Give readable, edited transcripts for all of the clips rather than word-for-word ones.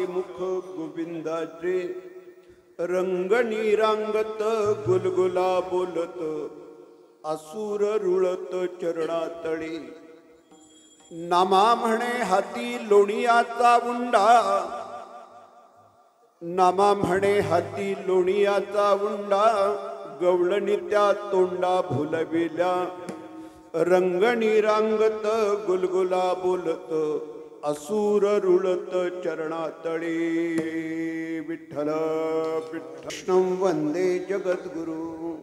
मुख गोविंदाचे रंग निरांगत गुलगुला बोलत असुर रुळत चरणातळी नामा म्हणे हाती लोणियाचा उंडा नामा म्हणे हाती लोणियाचा उंडा गवळणी त्या तोंडा भुलविल्या रंग निरांगत गुलगुला बोलत असुर रुळत चरणातळी विठ्ठल कृष्णं वंदे जगद्गुरु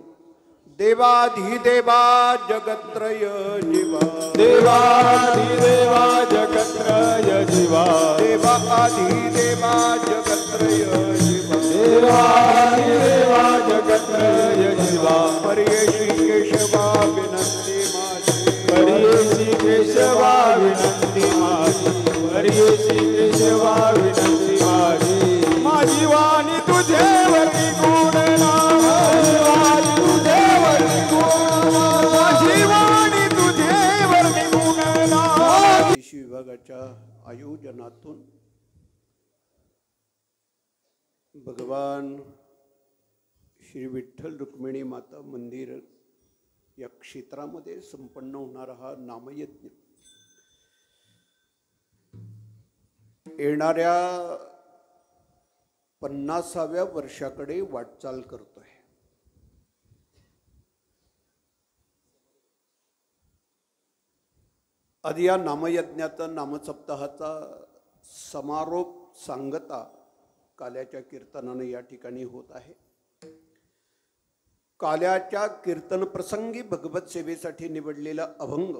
देवाधिदेवा जगत्रय जीवा देवाधिदेवा जगत्रय जीवा देवाधिदेवा जगत्रय जीवा देवाधिदेवा जगत्रय जीवा हरिये श्री केशवा विनंती माझी हरिये श्री केशवा विनंती माझी हरिये श्री केशवा विनंती माझी माझी वाणी तुझेवरती गुण नाम वाणी तुझेवरती गुण नाम माझी वाणी तुझेवरती गुण नाम कृषी विभागाच्या आयोजनातून भगवान श्री विठ्ठल रुक्मिणी माता मंदिर या क्षेत्रामध्ये संपन्न होणारा हा नामयज्ञ येणाऱ्या 50व्या वर्षाकडे वाटचाल करतोय. आधी या नामयज्ञाचा नामसप्ताहाचा समारोप सांगता काल्याच्या कीर्तनाने या ठिकाणी होत आहे. काल्याच्या कीर्तन प्रसंगी भगवत सेवेसाठी निवडलेला अभंग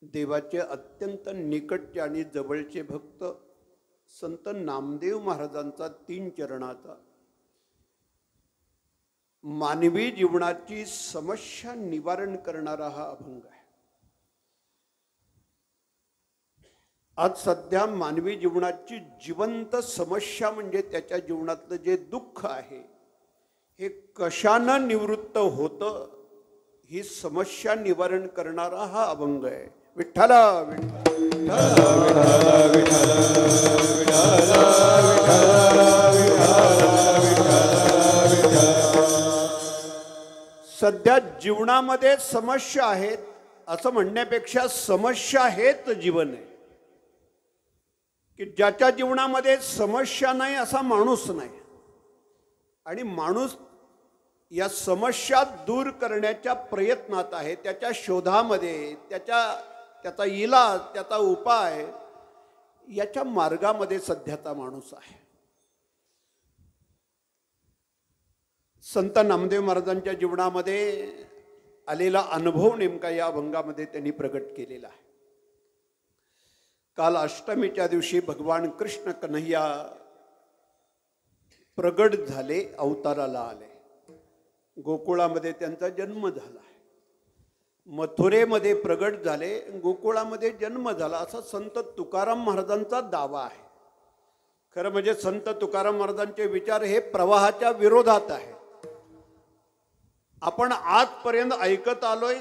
देवाचे अत्यंत निकटचे आणि जवळचे भक्त संत नामदेव महाराजांचा 3 चरणाचा मानवी जीवनाची समस्या निवारण करणारा हा अभंग आहे. आज सध्या मानवी जीवनाची जिवंत समस्या म्हणजे त्याच्या जीवनातलं जे दुःख आहे हे कशानं निवृत्त होतं ही समस्या निवारण करणारा हा अभंग आहे. विठ्ठला सध्या जीवनामध्ये समस्या आहेत असं म्हणण्यापेक्षा समस्या हेच जीवन आहे की ज्याच्या जीवनामध्ये समस्या नाही असा माणूस नाही आणि माणूस या समस्या दूर करण्याच्या प्रयत्नात आहे, त्याच्या शोधामध्ये त्याचा इलाज त्याचा उपाय याच्या मार्गामध्ये सध्याचा माणूस आहे. संत नामदेव महाराजांच्या जीवनामध्ये आलेला अनुभव नेमका या अभंगामध्ये त्यांनी प्रगट केलेला आहे. काल अष्टमीच्या दिवशी भगवान कृष्ण कन्हैया प्रगट झाले, अवताराला आले. गोकुळामध्ये त्यांचा जन्म झाला, मथुरेमध्ये प्रगट झाले, गोकुळामध्ये जन्म झाला असा संत तुकाराम महाराजांचा दावा आहे. खरं म्हणजे संत तुकाराम महाराजांचे विचार हे प्रवाहाच्या विरोधात आहे. आपण आजपर्यंत ऐकत आलोय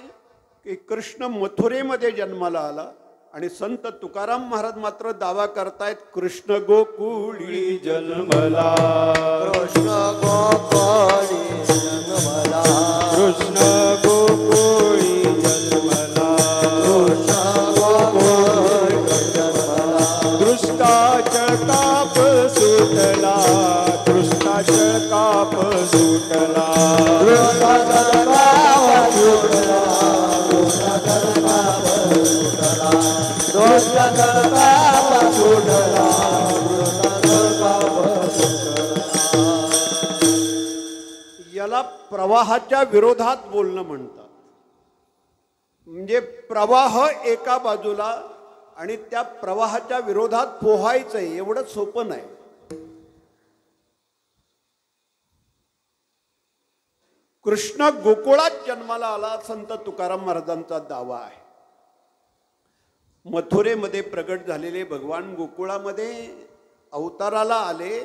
की कृष्ण मथुरेमध्ये जन्माला आला आणि संत तुकाराम महाराज मात्र दावा करतायत कृष्ण गोकुळी जन्मला कृष्ण गोकुळी जन्मला कृष्ण गोकुळी जन्मला कृष्ण गोकुळी जन्मला दृष्टाचल काप सुटला दृष्टाचल काप सुटला दृष्टाचल काप सुटला दृष्टाचल काप सुटला दृष्टाचल काप सुटला दृष्टाचल काप सुटला. याला प्रवाहाच्या विरोधात बोलणं म्हणतात. म्हणजे प्रवाह एका बाजूला आणि त्या प्रवाहाच्या विरोधात पोहायचं एवढं सोपं नाही. कृष्ण गोकुळात जन्माला आला संत तुकाराम महाराजांचा दावा आहे. मथुरेमध्ये प्रगट झालेले भगवान गोकुळामध्ये अवताराला आले,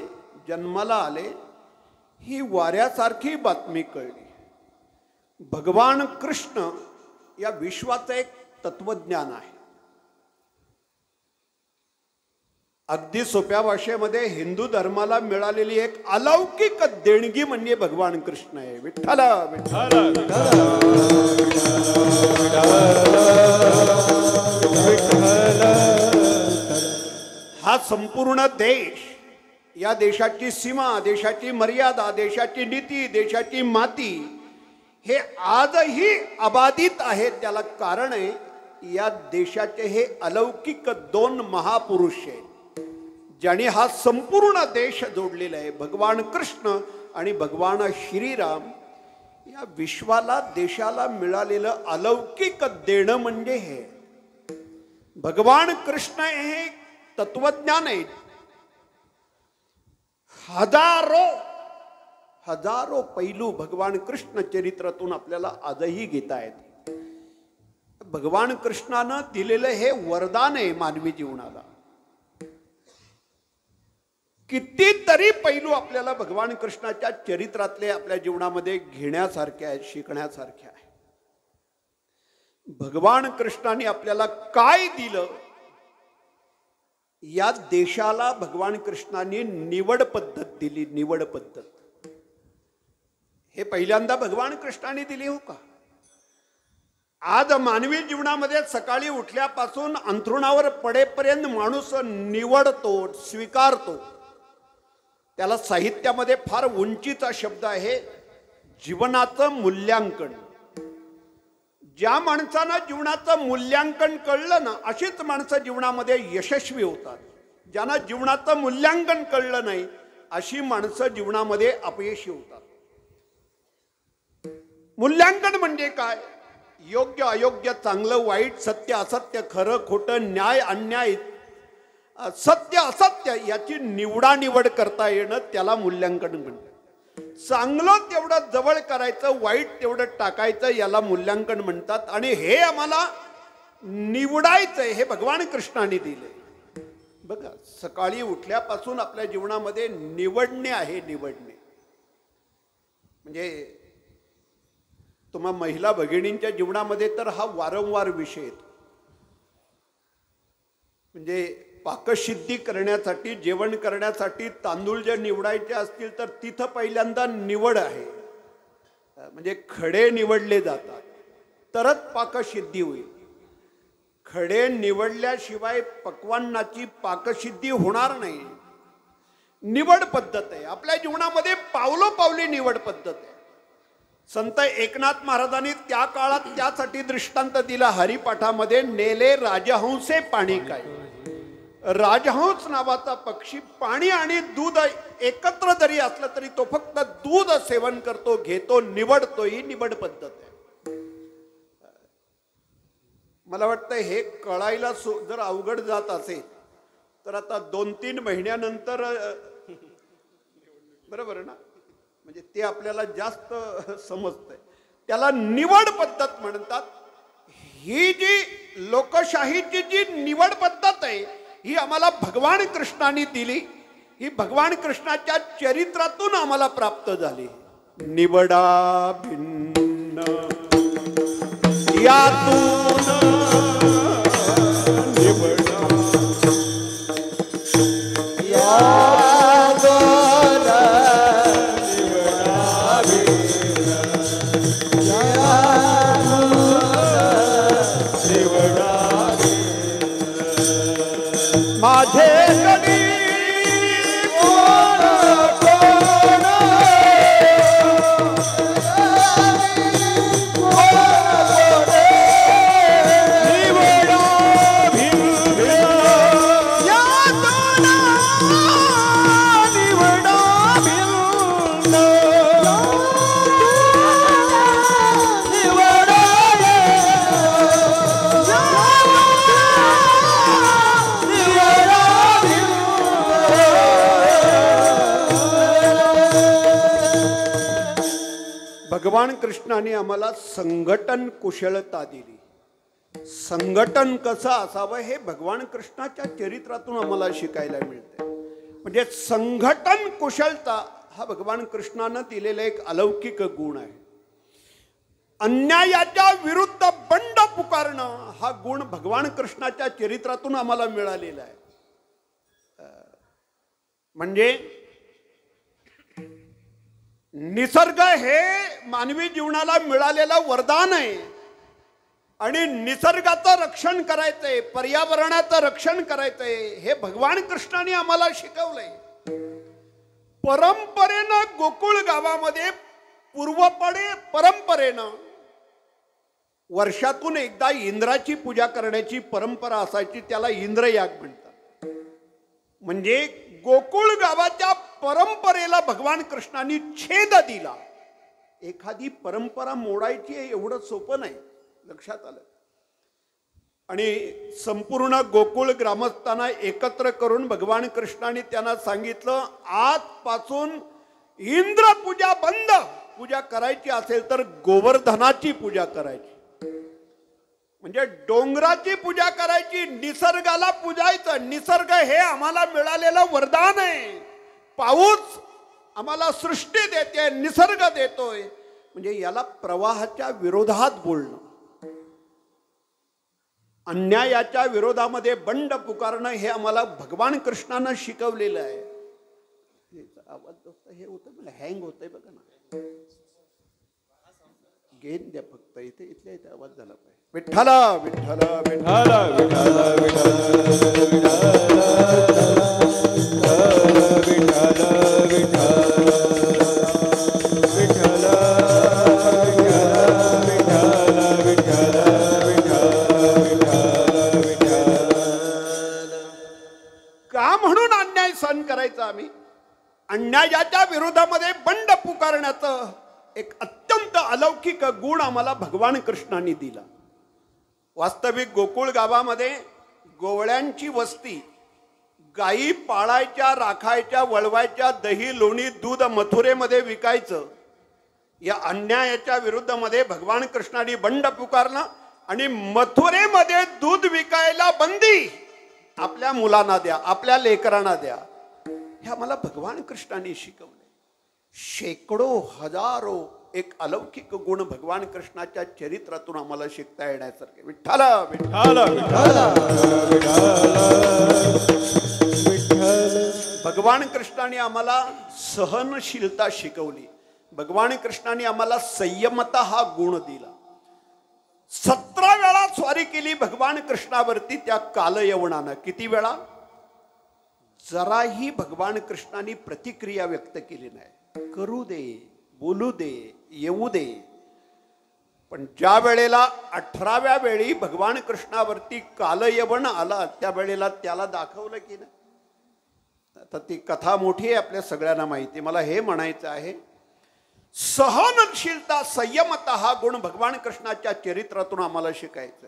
जन्माला आले, ही वाऱ्यासारखी बातमी कळली. भगवान कृष्ण या विश्वाचं एक तत्वज्ञान आहे. अगदी सोप्या भाषेमध्ये हिंदू धर्माला मिळालेली एक अलौकिक देणगी म्हणजे भगवान कृष्ण आहे. विठ्ठल हा संपूर्ण देश, या देशाची सीमा, देशाची मर्यादा, देशाची नीती, देशाची माती हे आजही अबाधित आहे. त्याला कारण आहे या देशाचे हे अलौकिक दोन महापुरुष आहेत ज्यांनी हा संपूर्ण देश जोडलेला आहे. भगवान कृष्ण आणि भगवान श्रीराम. या विश्वाला, देशाला मिळालेलं अलौकिक देणं म्हणजे हे भगवान कृष्ण हे तत्वज्ञान आहे. हजारो पैलू भगवान कृष्ण चरित्रातून आपल्याला आजही घेता येत. भगवान कृष्णानं दिलेलं हे वरदान आहे मानवी जीवनाला. कितीतरी पैलू आपल्याला भगवान कृष्णाच्या चरित्रातले आपल्या जीवनामध्ये घेण्यासारखे आहेत, शिकण्यासारखे आहे. भगवान कृष्णाने आपल्याला काय दिलं? या देशाला भगवान कृष्णाने निवड पद्धत दिली. निवड पद्धत हे पहिल्यांदा भगवान कृष्णाने दिली हो का? आज मानवी जीवनामध्ये सकाळी उठल्यापासून अंथरुणावर पडेपर्यंत माणूस निवडतो, स्वीकारतो. त्याला साहित्यामध्ये फार उंचीचा शब्द आहे जीवनाचं मूल्यांकन. ज्या माणसानं जीवनाचं मूल्यांकन कळलं ना, अशीच माणसं जीवनामध्ये यशस्वी होतात. ज्यांना जीवनाचं मूल्यांकन कळलं नाही अशी माणसं जीवनामध्ये अपयशी होतात. मूल्यांकन म्हणजे काय? योग्य अयोग्य, चांगलं वाईट, सत्य असत्य, खरं खोटं, न्याय अन्याय, सत्य असत्य याची निवडानिवड करता येणं त्याला मूल्यांकन म्हणतात. चांगलं तेवढं जवळ करायचं, वाईट तेवढं टाकायचं याला मूल्यांकन म्हणतात. आणि हे आम्हाला निवडायचंय हे भगवान कृष्णाने दिले. बघा, सकाळी उठल्यापासून आपल्या जीवनामध्ये निवडणे आहे. निवडणे म्हणजे तुम्हा महिला भगिनींच्या जीवनामध्ये तर हा वारंवार विषय येतो. म्हणजे पाकसिद्धी करण्यासाठी, जेवण करण्यासाठी तांदूळ जर निवडायचे असतील तर तिथं पहिल्यांदा निवड आहे. म्हणजे खडे निवडले जातात तरच पाकसिद्धी होईल. खडे निवडल्याशिवाय पक्वान्नाची पाकसिद्धी होणार नाही. निवड पद्धत आहे आपल्या जीवनामध्ये. पावलोपावली निवड पद्धत आहे. संत एकनाथ महाराजांनी त्या काळात त्यासाठी दृष्टांत दिला हरिपाठामध्ये. नेले राजहंसे पाणी काय. राजहंस नावाचा पक्षी पाणी आणि दूध एकत्र जरी असलं तरी तो फक्त दूध सेवन करतो, घेतो, निवडतो. ही निवड पद्धत आहे. मला वाटतं हे कळायला जर अवघड जात असेल तर आता 2-3 महिन्यानंतर बरोबर ना, म्हणजे ते आपल्याला जास्त समजतंय. त्याला निवड पद्धत म्हणतात. ही जी लोकशाहीची जी निवड पद्धत आहे ही आम्हाला भगवान कृष्णाने दिली. ही भगवान कृष्णाच्या चरित्रातून आम्हाला प्राप्त झाली. निवडा भिन्न यातून निवडा माझे कधी भगवान कृष्णाने आम्हाला संघटन कुशलता दिली. संघटन कसं असावं हे भगवान कृष्णाच्या चरित्रातून आम्हाला शिकायला मिळते. म्हणजे संघटन कुशलता हा भगवान कृष्णानं दिलेला एक अलौकिक गुण आहे. अन्यायाच्या विरुद्ध बंड पुकारणं हा गुण भगवान कृष्णाच्या चरित्रातून आम्हाला मिळालेला आहे. म्हणजे निसर्ग हे मानवी जीवनाला मिळालेलं वरदान आहे आणि निसर्गाचं रक्षण करायचंय, पर्यावरणाचं रक्षण करायचंय, हे भगवान कृष्णाने आम्हाला शिकवलंय. परंपरेनं गोकुळ गावामध्ये परंपरेनं वर्षातून एकदा इंद्राची पूजा करण्याची परंपरा असायची. त्याला इंद्रयाग म्हणतात. म्हणजे गोकुळ गावाच्या परंपरेला भगवान कृष्णाने छेद दिला. एखादी परंपरा मोडायची एवढं सोपं नाही, लक्षात आलं. आणि संपूर्ण गोकुळ ग्रामस्थांना एकत्र करून भगवान कृष्णाने त्यांना सांगितलं, आजपासून इंद्र पूजा बंद. पूजा करायची असेल तर गोवर्धनाची पूजा करायची, म्हणजे डोंगराची पूजा करायची, निसर्गाला पूजायचं. निसर्ग हे आम्हाला मिळालेलं वरदान आहे. पाऊस आम्हाला सृष्टी देते, निसर्ग देतोय. म्हणजे याला प्रवाहाच्या विरोधात बोलणं, अन्यायाच्या विरोधामध्ये बंड पुकारणं हे आम्हाला भगवान कृष्णानं शिकवलेलं आहे. आवाज हे होतं, मला हँग होतंय बघा ना. गेन द्या फक्त, इथल्या इथे आवाज झाला पाहिजे. विठ्ठला विठ्ठला विठ्ठला विठ्ठला का म्हणून अन्याय सहन करायचा आम्ही? अन्यायाच्या विरोधामध्ये बंड पुकारण्याचं एक अत्यंत अलौकिक गुण आम्हाला भगवान कृष्णाने दिला. वास्तविक गोकुळ गावामध्ये गोवळ्यांची वस्ती, गायी पाळायच्या, राखायच्या, वळवायच्या, दही लोणी दूध मथुरेमध्ये विकायचं. या अन्यायाच्या विरुद्धमध्ये भगवान कृष्णाने बंड पुकारलं आणि मथुरेमध्ये दूध विकायला बंदी. आपल्या मुलांना द्या, आपल्या लेकरांना द्या. हे आम्हाला भगवान कृष्णाने शिकवले. शेकडो हजारो एक अलौकिक गुण भगवान कृष्णाच्या चरित्रातून आम्हाला शिकता येण्यासारखे. विठ्ठला विठ्ठला भगवान कृष्णाने आम्हाला सहनशीलता शिकवली. भगवान कृष्णाने आम्हाला संयमता हा गुण दिला. 17 वेळा स्वारी केली भगवान कृष्णावरती त्या कालयवनानं. किती वेळा? जराही भगवान कृष्णाने प्रतिक्रिया व्यक्त केली नाही. करू दे, बोलू दे, येऊ दे. पण ज्या वेळेला 18व्या वेळी भगवान कृष्णावरती कालयवन आला, त्या वेळेला त्याला दाखवलं की नाही. आता ती कथा मोठी आहे, आपल्या सगळ्यांना माहिती. मला हे म्हणायचं आहे, सहनशीलता, संयमता हा गुण भगवान कृष्णाच्या चरित्रातून आम्हाला शिकायचं.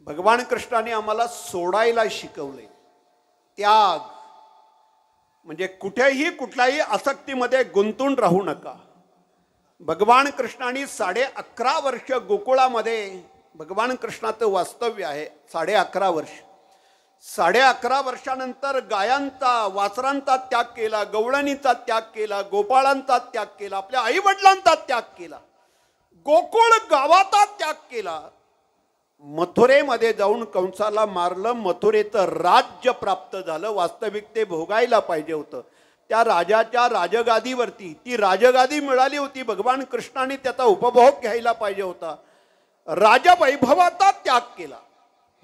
भगवान कृष्णाने आम्हाला सोडायला शिकवले. त्याग म्हणजे कुठेही कुठल्याही आसक्तीमध्ये गुंतून राहू नका. भगवान कृष्णाने 11.5 वर्ष गोकुळामध्ये भगवान कृष्णाचं वास्तव्य आहे. 11.5 वर्ष. 11.5 वर्षानंतर गायांचा, वासरांचा त्याग केला, गवळणीचा त्याग केला, गोपाळांचा त्याग केला, आपल्या आई वडिलांचा त्याग केला, गोकुळ गावाचा त्याग केला. मथुरेमध्ये जाऊन कंसाला मारलं. मथुरेचं राज्य प्राप्त झालं. वास्तविक ते भोगायला पाहिजे होतं. त्या राजाच्या राजगादीवरती ती राजगादी मिळाली होती. भगवान कृष्णाने त्याचा उपभोग घ्यायला पाहिजे होता. राजवैभवाचा त्याग केला.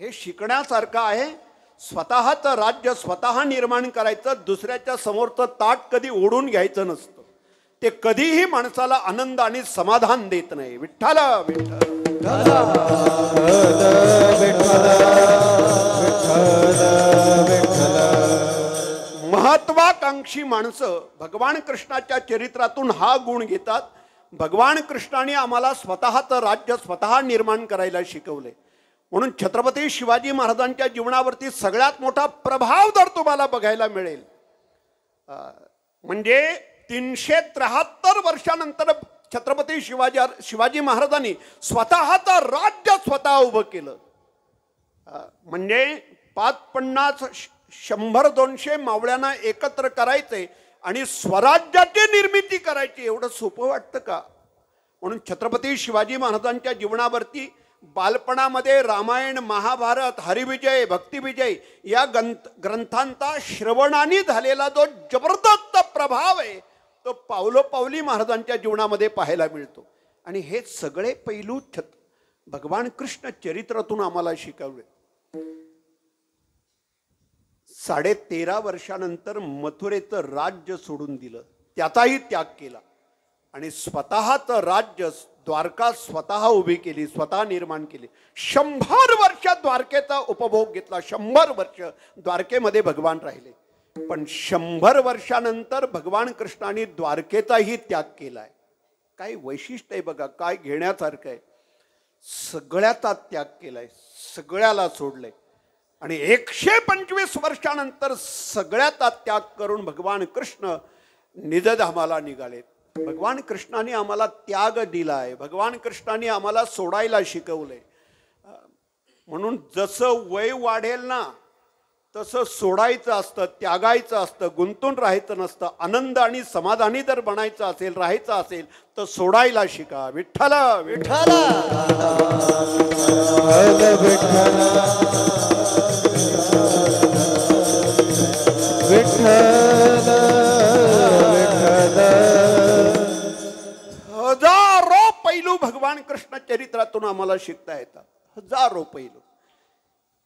हे शिकण्यासारखं आहे. स्वतःचं राज्य स्वतः निर्माण करायचं, दुसऱ्याच्या समोरचं ताट कधी ओढून घ्यायचं नसतं. ते कधीही माणसाला आनंद आणि समाधान देत नाही. विठ्ठला विठ्ठल महत्वाकांक्षी माणसं भगवान कृष्णाच्या चरित्रातून हा गुण घेतात. भगवान कृष्णाने आम्हाला स्वतःचं राज्य स्वतः निर्माण करायला शिकवले. म्हणून छत्रपती शिवाजी महाराजांच्या जीवनावरती सगळ्यात मोठा प्रभाव जर तुम्हाला बघायला मिळेल, म्हणजे 373 वर्षानंतर छत्रपती शिवाजी महाराजांनी स्वतःचं राज्य स्वतः उभं केलं. म्हणजे 550, 100, 200 मावळ्यांना एकत्र करायचे आणि स्वराज्याची निर्मिती करायची. एवढं सोपं वाटतं का? म्हणून छत्रपती शिवाजी महाराजांच्या जीवनावरती बालपणामध्ये रामायण, महाभारत, हरिविजय, भक्तिविजय या ग्रंथांचा श्रवणाने झालेला जो जबरदस्त प्रभाव आहे तो पावलोपावली महाराजांच्या जीवनामध्ये पाहायला मिळतो. आणि हे सगळे पैलू भगवान कृष्ण चरित्रातून आम्हाला शिकवले. 13.5 वर्षानंतर मथुरेचं राज्य सोडून दिलं, त्याचाही त्याग केला आणि स्वतःचं राज्य द्वारका स्वतः उभी केली, स्वतः निर्माण केली. 100 वर्ष द्वारकेचा उपभोग घेतला. 100 वर्ष द्वारकेमध्ये भगवान राहिले. पण 100 वर्षानंतर भगवान कृष्णाने द्वारकेचाही त्याग केलाय. काय वैशिष्ट्य आहे बघा, काय घेण्यासारखं आहे. सगळ्याचा त्याग केलाय, सगळ्याला सोडलंय आणि 125 वर्षानंतर सगळ्याचा त्याग करून भगवान कृष्ण निजधामाला निघाले. भगवान कृष्णाने आम्हाला त्याग दिलाय, भगवान कृष्णाने आम्हाला सोडायला शिकवलंय. म्हणून जसं वय वाढेल ना तसं सोडायचं असतं, त्यागायचं असतं, गुंतून राहायचं नसतं. आनंद आणि समाधानी जर बनायचं असेल, राहायचं असेल तर सोडायला शिका. विठ्ठल विठ्ठल हजारो पैलू भगवान कृष्ण चरित्रातून आम्हाला शिकता येतात. हजारो पैलू.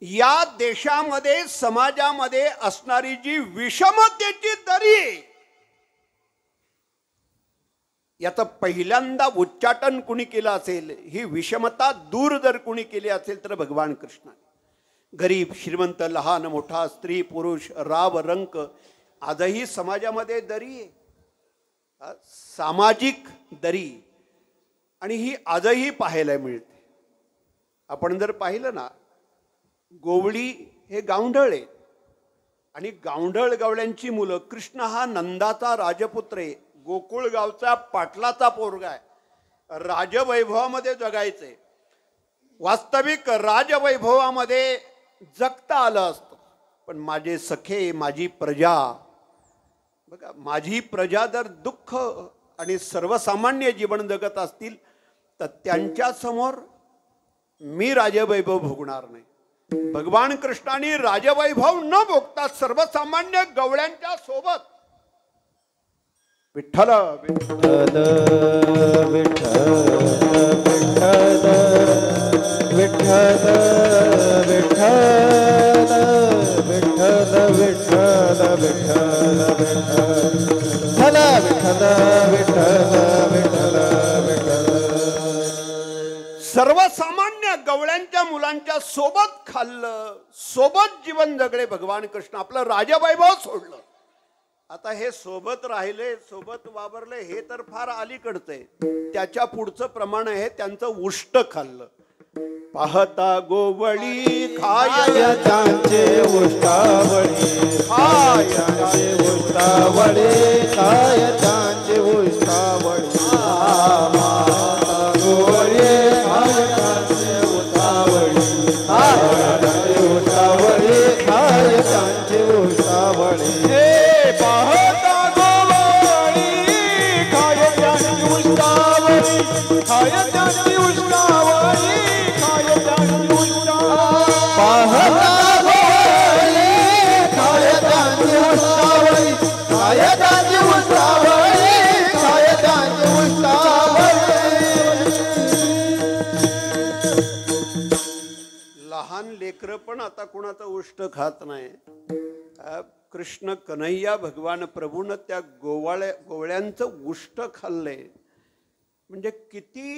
या देशामध्ये समाजामध्ये असणारी जी विषमतेची दरी याचं पहिल्यांदा उच्चाटन कुणी केलं असेल, ही विषमता दूर जर कुणी केली असेल तर भगवान कृष्णाने. गरीब श्रीमंत, लहान मोठा, स्त्री पुरुष, राव रंक, आजही समाजामध्ये दरी आहे, सामाजिक दरी, आणि ही आजही पाहायला मिळते. आपण जर पाहिलं ना, गोवळी हे गावंढळ आहे आणि गावंढळ गवळ्यांची मुलं. कृष्ण हा नंदाचा राजपुत्र आहे, गोकुळ गावचा पाटलाचा पोरगा आहे, राजवैभवामध्ये जगायचंय. वास्तविक राजवैभवामध्ये जगता आलं असतं, पण माझे सखे, माझी प्रजा, बघा, माझी प्रजा जर दुःख आणि सर्वसामान्य जीवन जगत असतील तर त्यांच्या समोर मी राजवैभव भोगणार नाही. भगवान कृष्णाने राजवैभव न भोगता सर्वसामान्य गवळ्यांच्या सोबत विठ्ठल विठ्ठल विठ्ठल विठ्ठल विठ्ठल विठ्ठल विठ्ठल विठ्ठल विठ्ठल विठ्ठल सर्वसामान्य गवळ्यांच्या मुलांच्या सोबत खाल्लं, सोबत जीवन जगले भगवान कृष्ण. आपलं राजवैभव सोडलं. आता हे सोबत राहिले, सोबत वावरले, हे तर फार अलीकडचं आहे. त्याच्या पुढचं प्रमाण आहे त्यांचं उष्ट खाल्लं. पाहता गोवळी खाय त्यांचे उष्टावळी, खाय त्यांचे उष्टावळी, खाय त्यांचे उष्टावळी. गोवळी खाय त्यांचे उष्टावळी, खाय त्यांचे उष्टावळी, खाय त्यांचे उष्टावळी. हे पाहता गोवळी खाय त्यांची उष्टावळी, खाय त्यांची उष्टावळी, खाय त्यांची उष्टावळी. पाहता गोवळी खाय त्यांची उष्टावळी, खाय त्यांची उष्टावळी, खाय त्यांची उष्टावळी. लहान लेकरं पण आता कुणाचं उष्ट खात नाही. कृष्ण कन्हैया भगवान प्रभूनं त्या गोवळ्यांचं उष्ट खाल्लंय. म्हणजे किती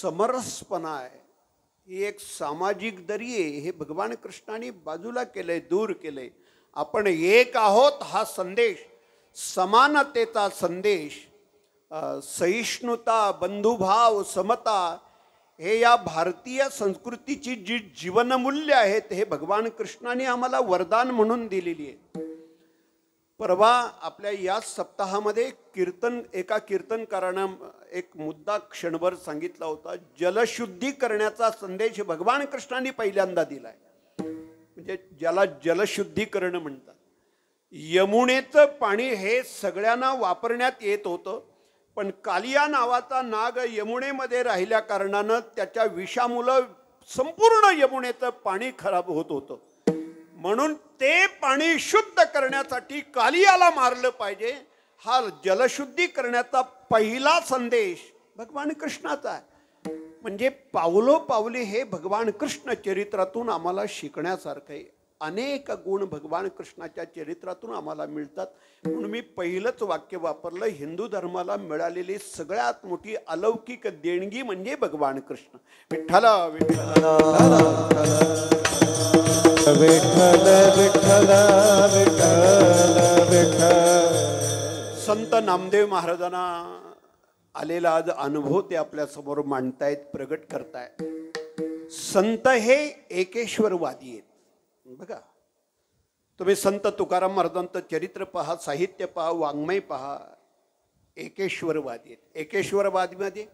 समरसपणा आहे. ही एक सामाजिक दरी आहे. हे भगवान कृष्णाने बाजूला केलंय, दूर केलंय. आपण एक आहोत हा संदेश, समानतेचा संदेश, सहिष्णुता, बंधुभाव, समता, हे या भारतीय संस्कृतीची जी जीवनमूल्य आहेत हे भगवान कृष्णाने आम्हाला वरदान म्हणून दिलेली आहे. परवा आपल्या या सप्ताहामध्ये एका कीर्तनकारानं एक मुद्दा क्षणभर सांगितला होता. जलशुद्धी करण्याचा संदेश भगवान कृष्णाने पहिल्यांदा दिलाय. म्हणजे ज्याला जलशुद्धीकरण म्हणतात. यमुनेचं पाणी हे सगळ्यांना वापरण्यात येत होतं, पण कालिया नावाचा नाग यमुनेमध्ये राहिल्या कारणानं त्याच्या विषामुळं संपूर्ण यमुनेचं पाणी खराब होत होतं. म्हणून ते पाणी शुद्ध करण्यासाठी कालियाला मारलं पाहिजे. हा जलशुद्धी करण्याचा पहिला संदेश भगवान कृष्णाचा आहे. म्हणजे पावलोपावली हे भगवान कृष्ण चरित्रातून आम्हाला शिकण्यासारखं आहे. अनेक गुण भगवान कृष्णाच्या चरित्रातून आम्हाला मिळतात. म्हणून मी पहिलंच वाक्य वापरलं, हिंदू धर्माला मिळालेली सगळ्यात मोठी अलौकिक देणगी म्हणजे भगवान कृष्ण. विठ्ठला विठ्ठला विठ्ठल विठ्ठल विठ्ठल विठ्ठल. संत नामदेव महाराजांना आलेला आज अनुभव ते आपल्या समोर मांडतायत, प्रगट करतायत. संत हे एकेश्वरवादी आहेत. बघा, तुम्ही संत तुकाराम महाराजांचं चरित्र पहा, साहित्य पहा, वाङ्मय पहा. एकेश्वरवादी आहेत. एकेश्वरवादीमध्ये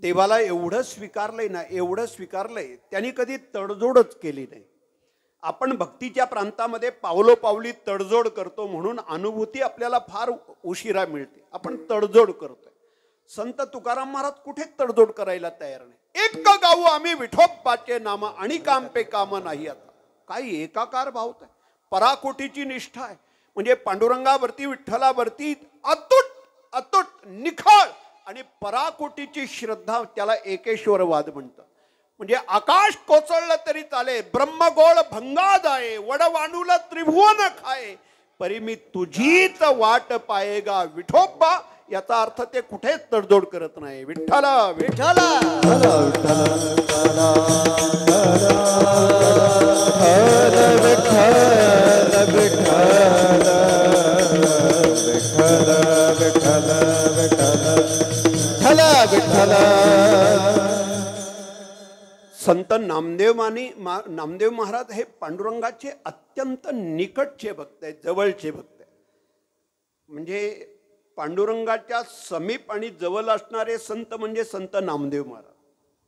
देवाला एवढं स्वीकारलंय ना, एवढं स्वीकारलंय, त्यांनी कधी तडजोडच केली नाही. आपण भक्तीच्या प्रांतामध्ये पावलोपावली तडजोड करतो, म्हणून अनुभूती आपल्याला फार उशिरा मिळते. आपण तडजोड करतोय. संत तुकाराम महाराज कुठे तडजोड करायला तयार नाही. एक गाऊ आम्ही विठोबाचे नाम आणि काम पे काम नाही. आता काही एकाकार भावत आहे, पराकोटीची निष्ठा आहे. म्हणजे पांडुरंगावरती, विठ्ठलावरती अतूट अतूट निखळ आणि पराकोटीची श्रद्धा, त्याला एकेश्वरवाद म्हणतात. म्हणजे आकाश कोसळलं तरी चाले, ब्रह्मगोळ भंगा जाये, वडवाणूला त्रिभुवन खाये, परी मी तुझीच वाट पायेगा विठोबा. याचा अर्थ ते कुठेच तडजोड करत नाही. विठ्ठला विठ्ठला संत नामदेव महाराज हे पांडुरंगाचे अत्यंत निकटचे भक्त आहेत, जवळचे भक्त आहेत. म्हणजे पांडुरंगाच्या समीप आणि जवळ असणारे संत म्हणजे संत नामदेव महाराज.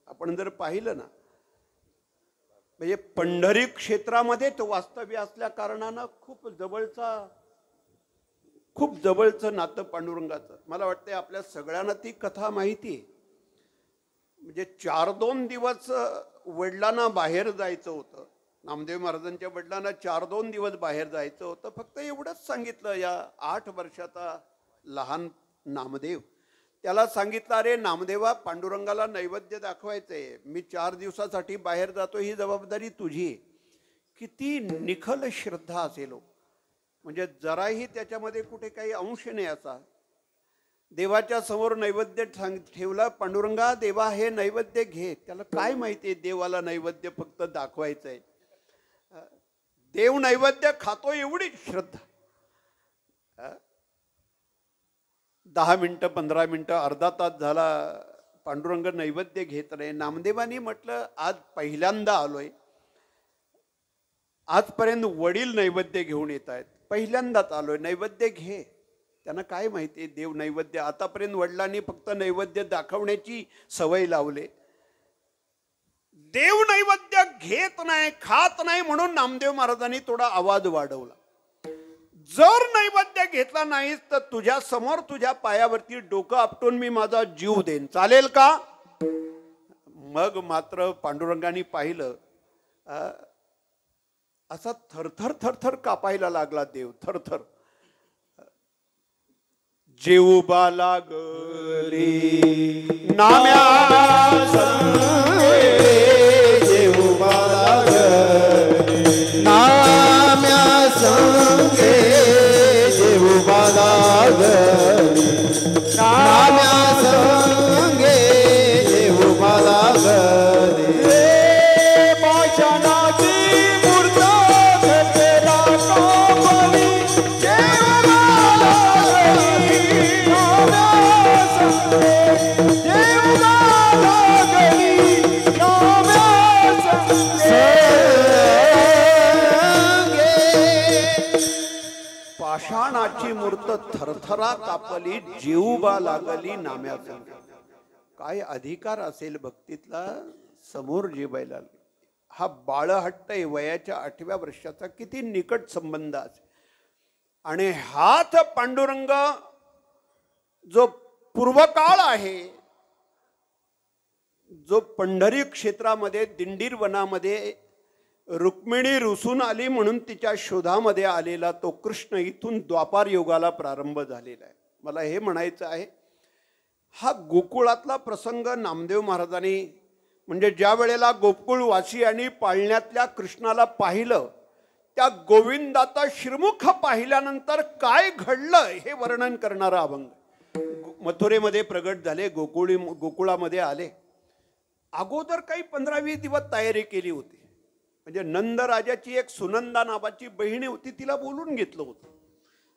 आपण जर पाहिलं ना, म्हणजे पंढरी क्षेत्रामध्ये तो वास्तव्य असल्या कारणानं खूप जवळचं नातं पांडुरंगाचं. मला वाटतं आपल्या सगळ्यांना ती कथा माहिती आहे. म्हणजे 4-2 दिवस वडिलांना बाहेर जायचं होतं. नामदेव महाराजांच्या वडिलांना 4-2 दिवस बाहेर जायचं होतं. फक्त एवढंच सांगितलं, या 8 वर्षाचा लहान नामदेव, त्याला सांगितलं, अरे नामदेवा, पांडुरंगाला नैवेद्य दाखवायचंय, मी 4 दिवसासाठी बाहेर जातो, ही जबाबदारी तुझी आहे. किती निखल श्रद्धा असेल. म्हणजे जराही त्याच्यामध्ये कुठे काही अंश नाही असा. देवाच्या समोर नैवेद्य ठेवला, पांडुरंगा देवा हे नैवेद्य घे. त्याला काय माहितीये देवाला नैवेद्य फक्त दाखवायचंय. देव नैवेद्य खातो एवढी श्रद्धा. 10 मिनिटं, 15 मिनिटं, अर्धा तास झाला, पांडुरंग नैवेद्य घेत नाही. नामदेवानी म्हटलं, आज पहिल्यांदा आलोय, आजपर्यंत वडील नैवेद्य घेऊन येत आहेत, पहिल्यांदाच आलोय, नैवेद्य घे. त्यांना काय माहिती देव नैवेद्य, आतापर्यंत वडिलांनी फक्त नैवेद्य दाखवण्याची सवय लावले. देव नैवेद्य घेत नाही, खात नाही, म्हणून नामदेव महाराजांनी थोडा आवाज वाढवला. जर नैवेद्य घेतला नाहीस तर तुझ्या समोर तुझ्या पायावरती डोकं आपटून मी माझा जीव देईन, चालेल का? मग मात्र पांडुरंगाने पाहिलं, असा थरथर थरथर कापायला लागला देव, थरथर. जेवूबा लागली नाम्या संगे, जेवूबा लागली नाम्या संगे, जेवूबा लागली नाम्या संगे, जेवूबा लागली. पाषाणाची मूर्त घटेला कापली, जेवूबा लागली नाम्या संगे, जेवूबा लागली नाम्या संगे. पाषाणाची मूर्त थरथरा कापली, जेवूबा लागली नाम्या संगे. काय अधिकार असेल भक्तीतला, समोर जेवायला. हा बाळहट्ट आहे, वयाच्या 8व्या वर्षाचा, किती निकट संबंध असेल. आणि हाच पांडुरंग जो पूर्वकाळ आहे, जो पंढरी क्षेत्रामध्ये दिंडीर वनामध्ये रुक्मिणी रुसून आली म्हणून तिच्या शोधामध्ये आलेला तो कृष्ण इथून द्वापार युगाला प्रारंभ झालेला आहे. मला हे म्हणायचं आहे, हा गोकुळातला प्रसंग नामदेव महाराजांनी म्हणजे ज्या वेळेला गोकुळवासियांनी पाळण्यातल्या कृष्णाला पाहिलं, त्या गोविंदाचा श्रीमुख पाहिल्यानंतर काय घडलं हे वर्णन करणारा अभंग. मथुरेमध्ये प्रगट झाले, गोकुळामध्ये आले. अगोदर काही 15-20 दिवस तयारी केली होती. म्हणजे नंद राजाची एक सुनंदा नावाची बहिणी होती, तिला बोलून घेतलं होतं.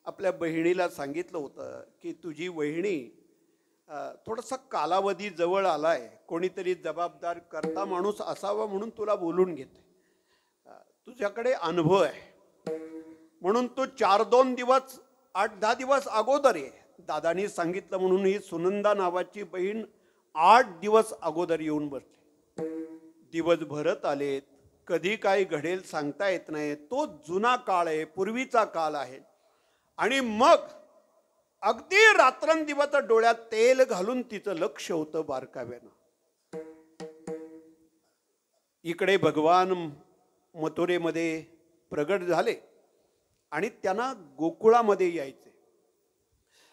आपल्या बहिणीला सांगितलं होतं की तुझी वहिनी थोडासा कालावधी जवळ आलाय, कोणीतरी जबाबदार करता माणूस असावा म्हणून तुला बोलून घेते, तुझ्याकडे अनुभव आहे म्हणून तू 4-2 दिवस 8-10 दिवस अगोदर ये. दादानी सांगितलं म्हणून ही सुनंदा नावाची बहीण 8 दिवस अगोदर येऊन बसली. दिवस भरत आलेत, कधी काय घडेल सांगता येत नाही. तो जुना काळ आहे, पूर्वीचा काळ आहे. आणि मग अगदी रात्रंदिवस डोळ्यात तेल घालून तिचं लक्ष होतं बारकाव्यानं. इकडे भगवान मथुरेमध्ये प्रगट झाले आणि त्यांना गोकुळामध्ये यायचे.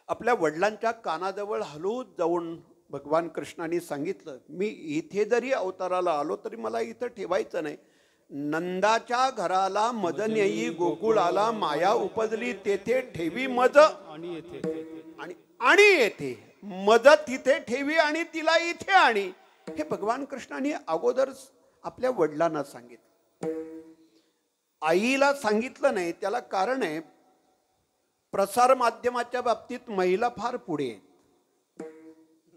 आपल्या वडिलांच्या कानाजवळ हलून जाऊन भगवान कृष्णाने सांगितलं, मी इथे जरी अवताराला आलो तरी मला इथं ठेवायचं नाही. नंदाच्या घराला मज नेई गोकुळाला, माया उपजली तेथे ठेवी मज आणि येथे मज तिथे ठेवी आणि तिला इथे आणि. हे भगवान कृष्णाने अगोदर आपल्या वडिलांना सांगितलं. आईला सांगितलं नाही. त्याला कारण आहे, प्रसार माध्यमाच्या बाबतीत महिला फार पुढे आहेत.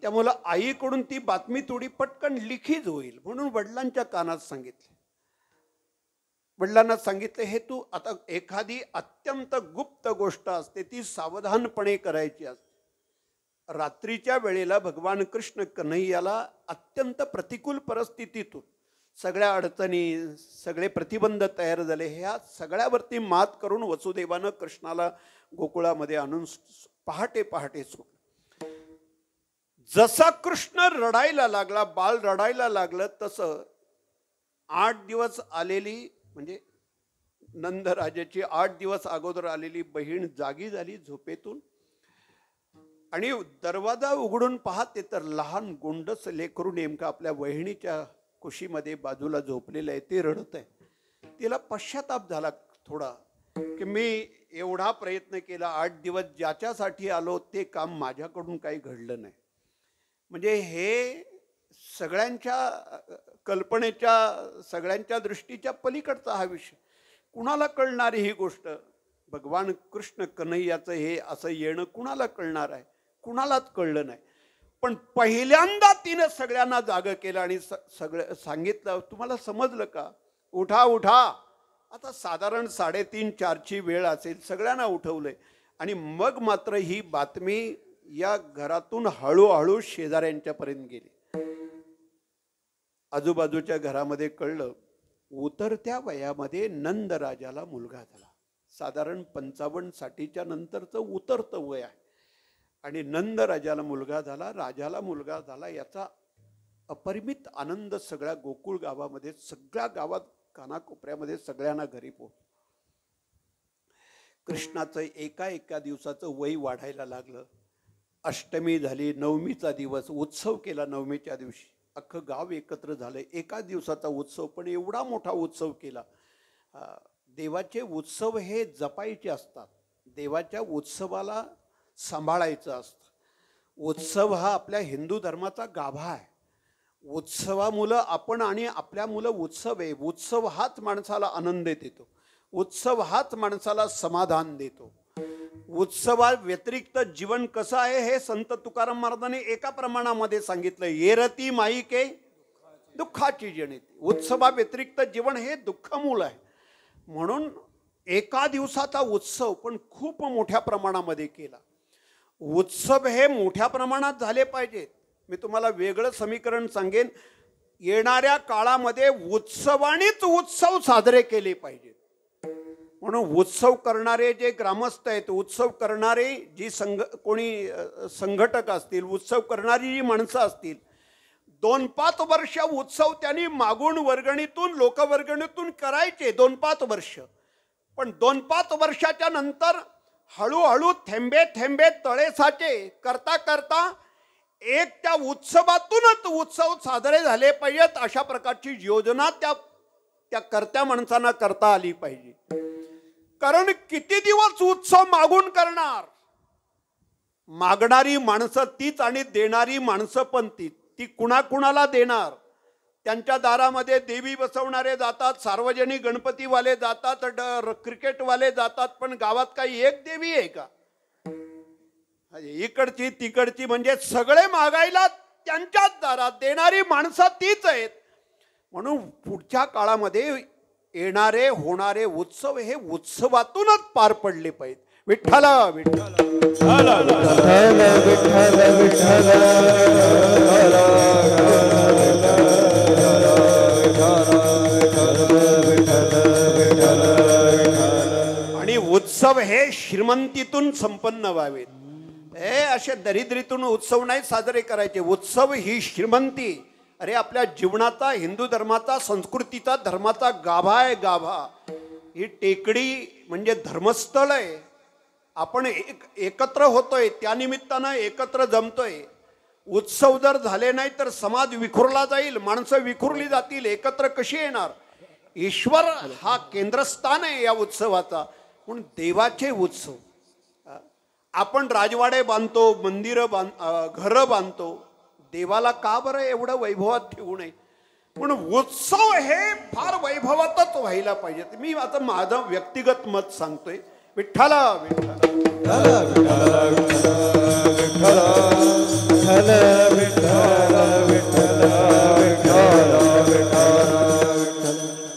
त्यामुळे आईकडून ती बातमी थोडी पटकन लिखित होईल म्हणून वडिलांच्या कानात सांगितले. वडिलांना सांगितले, हे तू आता एखादी अत्यंत गुप्त गोष्ट असते ती सावधानपणे करायची असते. रात्रीच्या वेळेला भगवान कृष्ण कन्हैयाला अत्यंत प्रतिकूल परिस्थितीतून सगळ्या अडचणी, सगळे प्रतिबंध तयार झाले. ह्या सगळ्यावरती मात करून वसुदेवानं कृष्णाला गोकुळामध्ये आणून पहाटे पहाटे सोडलं. जसा कृष्ण रडायला लागला, बाळ रडायला लागलं, तसं 8 दिवस आलेली म्हणजे नंदराजाची 8 दिवस अगोदर आलेली बहीण जागी झाली झोपेतून आणि दरवाजा उघडून पाहते तर लहान गोंडस लेकरू नेमका आपल्या वहिनीच्या कुशीमध्ये बाजूला झोपलेलं आहे. ते रडत आहे. तिला पश्चाताप झाला थोडा की मी एवढा प्रयत्न केला, 8 दिवस ज्याच्यासाठी आलो ते काम माझ्याकडून काही घडलं नाही. म्हणजे हे सगळ्यांच्या कल्पनेच्या, सगळ्यांच्या दृष्टीच्या पलीकडचा हा विषय. कुणाला कळणारी ही गोष्ट? भगवान कृष्ण कन्हैयाचं हे असं येणं कुणाला कळणार आहे? कुणालाच कळलं नाही. पण पहिल्यांदा तिनं सगळ्यांना जाग केलं आणि सगळं सांगितलं, तुम्हाला समजलं का? उठा उठा. आता साधारण 3:30-4ची वेळ असेल. सगळ्यांना उठवलंय आणि मग मात्र ही बातमी या घरातून हळूहळू शेजाऱ्यांच्यापर्यंत गेली. आजूबाजूच्या घरामध्ये कळलं. उतरत्या वयामध्ये नंद राजाला मुलगा झाला. साधारण 55-60च्या नंतरचं उतरतं वय आहे आणि नंद राजाला मुलगा झाला, राजाला मुलगा झाला. याचा अपरिमित आनंद सगळ्या गोकुळ गावामध्ये, सगळ्या गावात कानाकोपऱ्यामध्ये सगळ्यांना घरी पोहोच. कृष्णाचं एका दिवसाचं वय वाढायला लागलं. अष्टमी झाली, नवमीचा दिवस उत्सव केला. नवमीच्या दिवशी अख्खं गाव एकत्र झालं. एका दिवसाचा उत्सव, पण एवढा मोठा उत्सव केला. देवाचे उत्सव हे जपायचे असतात. देवाच्या उत्सवाला सांभाळायचं असतं. उत्सव हा आपल्या हिंदू धर्माचा गाभा आहे. उत्सवामुळं आपण आणि आपल्या मुलं उत्सव आहे. उत्सव हाच माणसाला आनंद देतो. उत्सव हाच माणसाला समाधान देतो. उत्सवा व्यतिरिक्त जीवन कसं आहे हे संत तुकाराम महाराजांनी एका प्रमाणामध्ये सांगितलं. येरती माईके दुःखाची जनिती. उत्सवा व्यतिरिक्त जीवन हे दुःखमूल आहे. म्हणून एका दिवसाचा उत्सव पण खूप मोठ्या प्रमाणामध्ये केला. उत्सव हे मोठ्या प्रमाणात झाले पाहिजेत. मी तुम्हाला वेगळं समीकरण सांगेन. येणाऱ्या काळामध्ये उत्सवानेच उत्सव साजरे केले पाहिजेत. म्हणून उत्सव करणारे जे ग्रामस्थ आहेत, उत्सव करणारे जी कोणी संघटक असतील, उत्सव करणारी जी माणसं असतील, 2-5 वर्ष उत्सव त्यांनी मागून वर्गणीतून लोकवर्गणीतून करायचे 2-5 वर्ष. पण 2-5 वर्षाच्या नंतर हळूहळू थेंबे थेंबे तळे साचे करता करता एक त्या उत्सवातूनच उत्सव साजरे झाले पाहिजेत अशा प्रकारची योजना त्या करत्या माणसांना करता आली पाहिजे. कारण किती दिवस उत्सव मागून करणार. मागणारी माणसं तीच आणि देणारी माणसं पण तीच. ती कुणाकुणाला देणार. त्यांच्या दारामध्ये देवी बसवणारे जातात, सार्वजनिक गणपतीवाले जातात, क्रिकेटवाले जातात, पण गावात काही एक देवी आहे का. इकडची तिकडची म्हणजे सगळे मागायला त्यांच्याच दारात. देणारी माणसं तीच आहेत. म्हणून पुढच्या काळामध्ये येणारे होणारे उत्सव हे उत्सवातूनच पार पडले पाहिजे. विठ्ठल विठ्ठल आणि उत्सव हे श्रीमंतीतून संपन्न व्हावेत. हे असे दरिद्रीतून उत्सव नाही साजरे करायचे. उत्सव ही श्रीमंती. अरे आपल्या जीवनाचा, हिंदू धर्माचा, संस्कृतीचा, धर्माचा गाभा आहे. गाभा ही टेकडी म्हणजे धर्मस्थळ आहे. आपण एकत्र होतोय, त्यानिमित्तानं एकत्र जमतोय. उत्सव जर झाले नाही तर समाज विखुरला जाईल, माणसं विखुरली जातील. एकत्र कशी येणार. ईश्वर हा केंद्रस्थान आहे या उत्सवाचा. म्हणून देवाचे उत्सव. आपण राजवाडे बांधतो, मंदिरं घरं बांधतो. देवाला का बरं एवढं वैभवात ठेवू नये. म्हणून उत्सव हे फार वैभवातच व्हायला पाहिजे. मी आता माझं व्यक्तिगत मत सांगतोय. विठ्ठल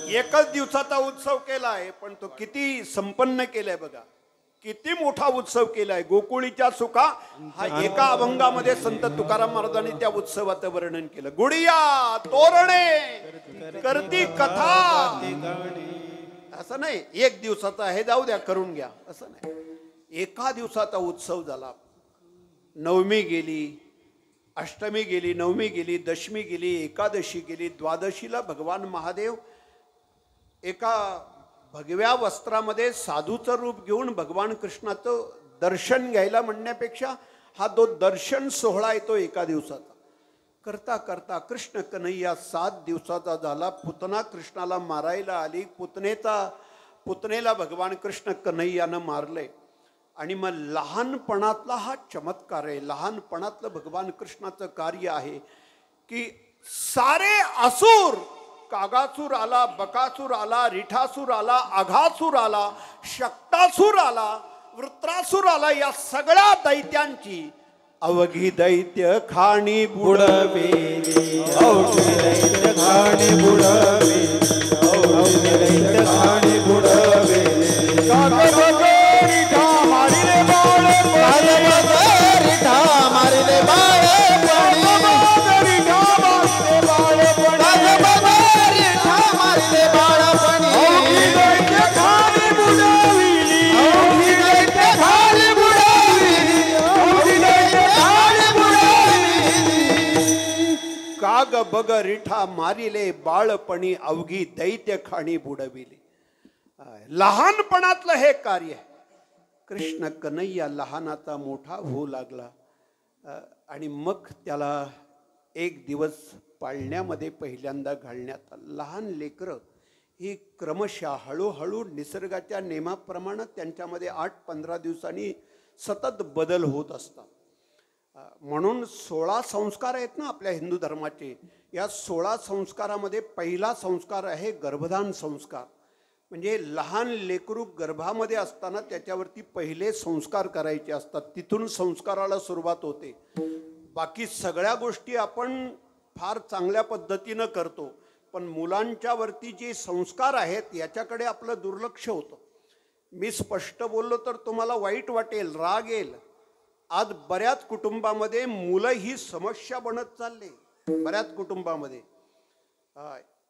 एकच दिवसाचा उत्सव केलाय, पण तो किती संपन्न केलाय बघा. किती मोठा उत्सव केलाय. गोकुळीच्या सुखा हा एका अभंगामध्ये संत तुकाराम महाराजांनी त्या उत्सवाचं वर्णन केलं. गुडिया तोरणे करती कथा. असं नाही एक दिवसाचा हे जाऊ द्या करून घ्या असं नाही. एका दिवसाचा उत्सव झाला. नवमी गेली, अष्टमी गेली, नवमी गेली, दशमी गेली, एकादशी गेली. द्वादशीला भगवान महादेव एका भगव्या वस्त्रामध्ये साधूचं रूप घेऊन भगवान कृष्णाचं दर्शन घ्यायला म्हणण्यापेक्षा हा जो दर्शन सोहळा येतो एका दिवसाचा. करता करता कृष्ण कन्हैया 7 दिवसाचा झाला. पुतना कृष्णाला मारायला आली. पुतनेला भगवान कृष्ण कन्हैयानं मारले. आणि मग लहानपणातला हा चमत्कार आहे. लहानपणातलं भगवान कृष्णाचं कार्य आहे की सारे असुर, कागासूर आला, बकासूर आला, रिठासूर आला, अघासूर आला, शक्तासूर आला, वृत्रासूर आला, या सगळ्या दैत्यांची अवघी दैत्य खाणी बुडवेली. अवघी दैत्य खाणी बुडवेली. अवघी दैत्य खाणी बुडवेली. मारिले बाळ, मारिले बाळ, काग बग रिठा मारिले बाळपणी अवघी दैत्य खाणी बुडविली. लहानपणातलं हे कार्य. कृष्ण कन्हैया लहानाचा मोठा होऊ लागला आणि मग त्याला एक दिवस पाळण्यामध्ये पहिल्यांदा घालण्यात आलं. लहान लेकरं ही क्रमशः हळूहळू निसर्गाच्या नेमाप्रमाणे त्यांच्यामध्ये 8-15 दिवसांनी सतत बदल होत असतात. म्हणून 16 संस्कार आहेत ना आपल्या हिंदू धर्माचे. या 16 संस्कारामध्ये पहिला संस्कार आहे गर्भधान संस्कार. म्हणजे लहान लेकरू गर्भामध्ये असताना त्याच्यावरती पहिले संस्कार करायचे असतात. तिथून संस्काराला सुरुवात होते. बाकी सगळ्या गोष्टी आपण फार चांगल्या पद्धतीनं करतो, पण मुलांच्या वरती जे संस्कार आहेत याच्याकडे आपलं दुर्लक्ष होतं. मी स्पष्ट बोललो तर तुम्हाला वाईट वाटेल, राग येईल. आज बऱ्याच कुटुंबामध्ये मुलं ही समस्या बनत चालली. बऱ्याच कुटुंबामध्ये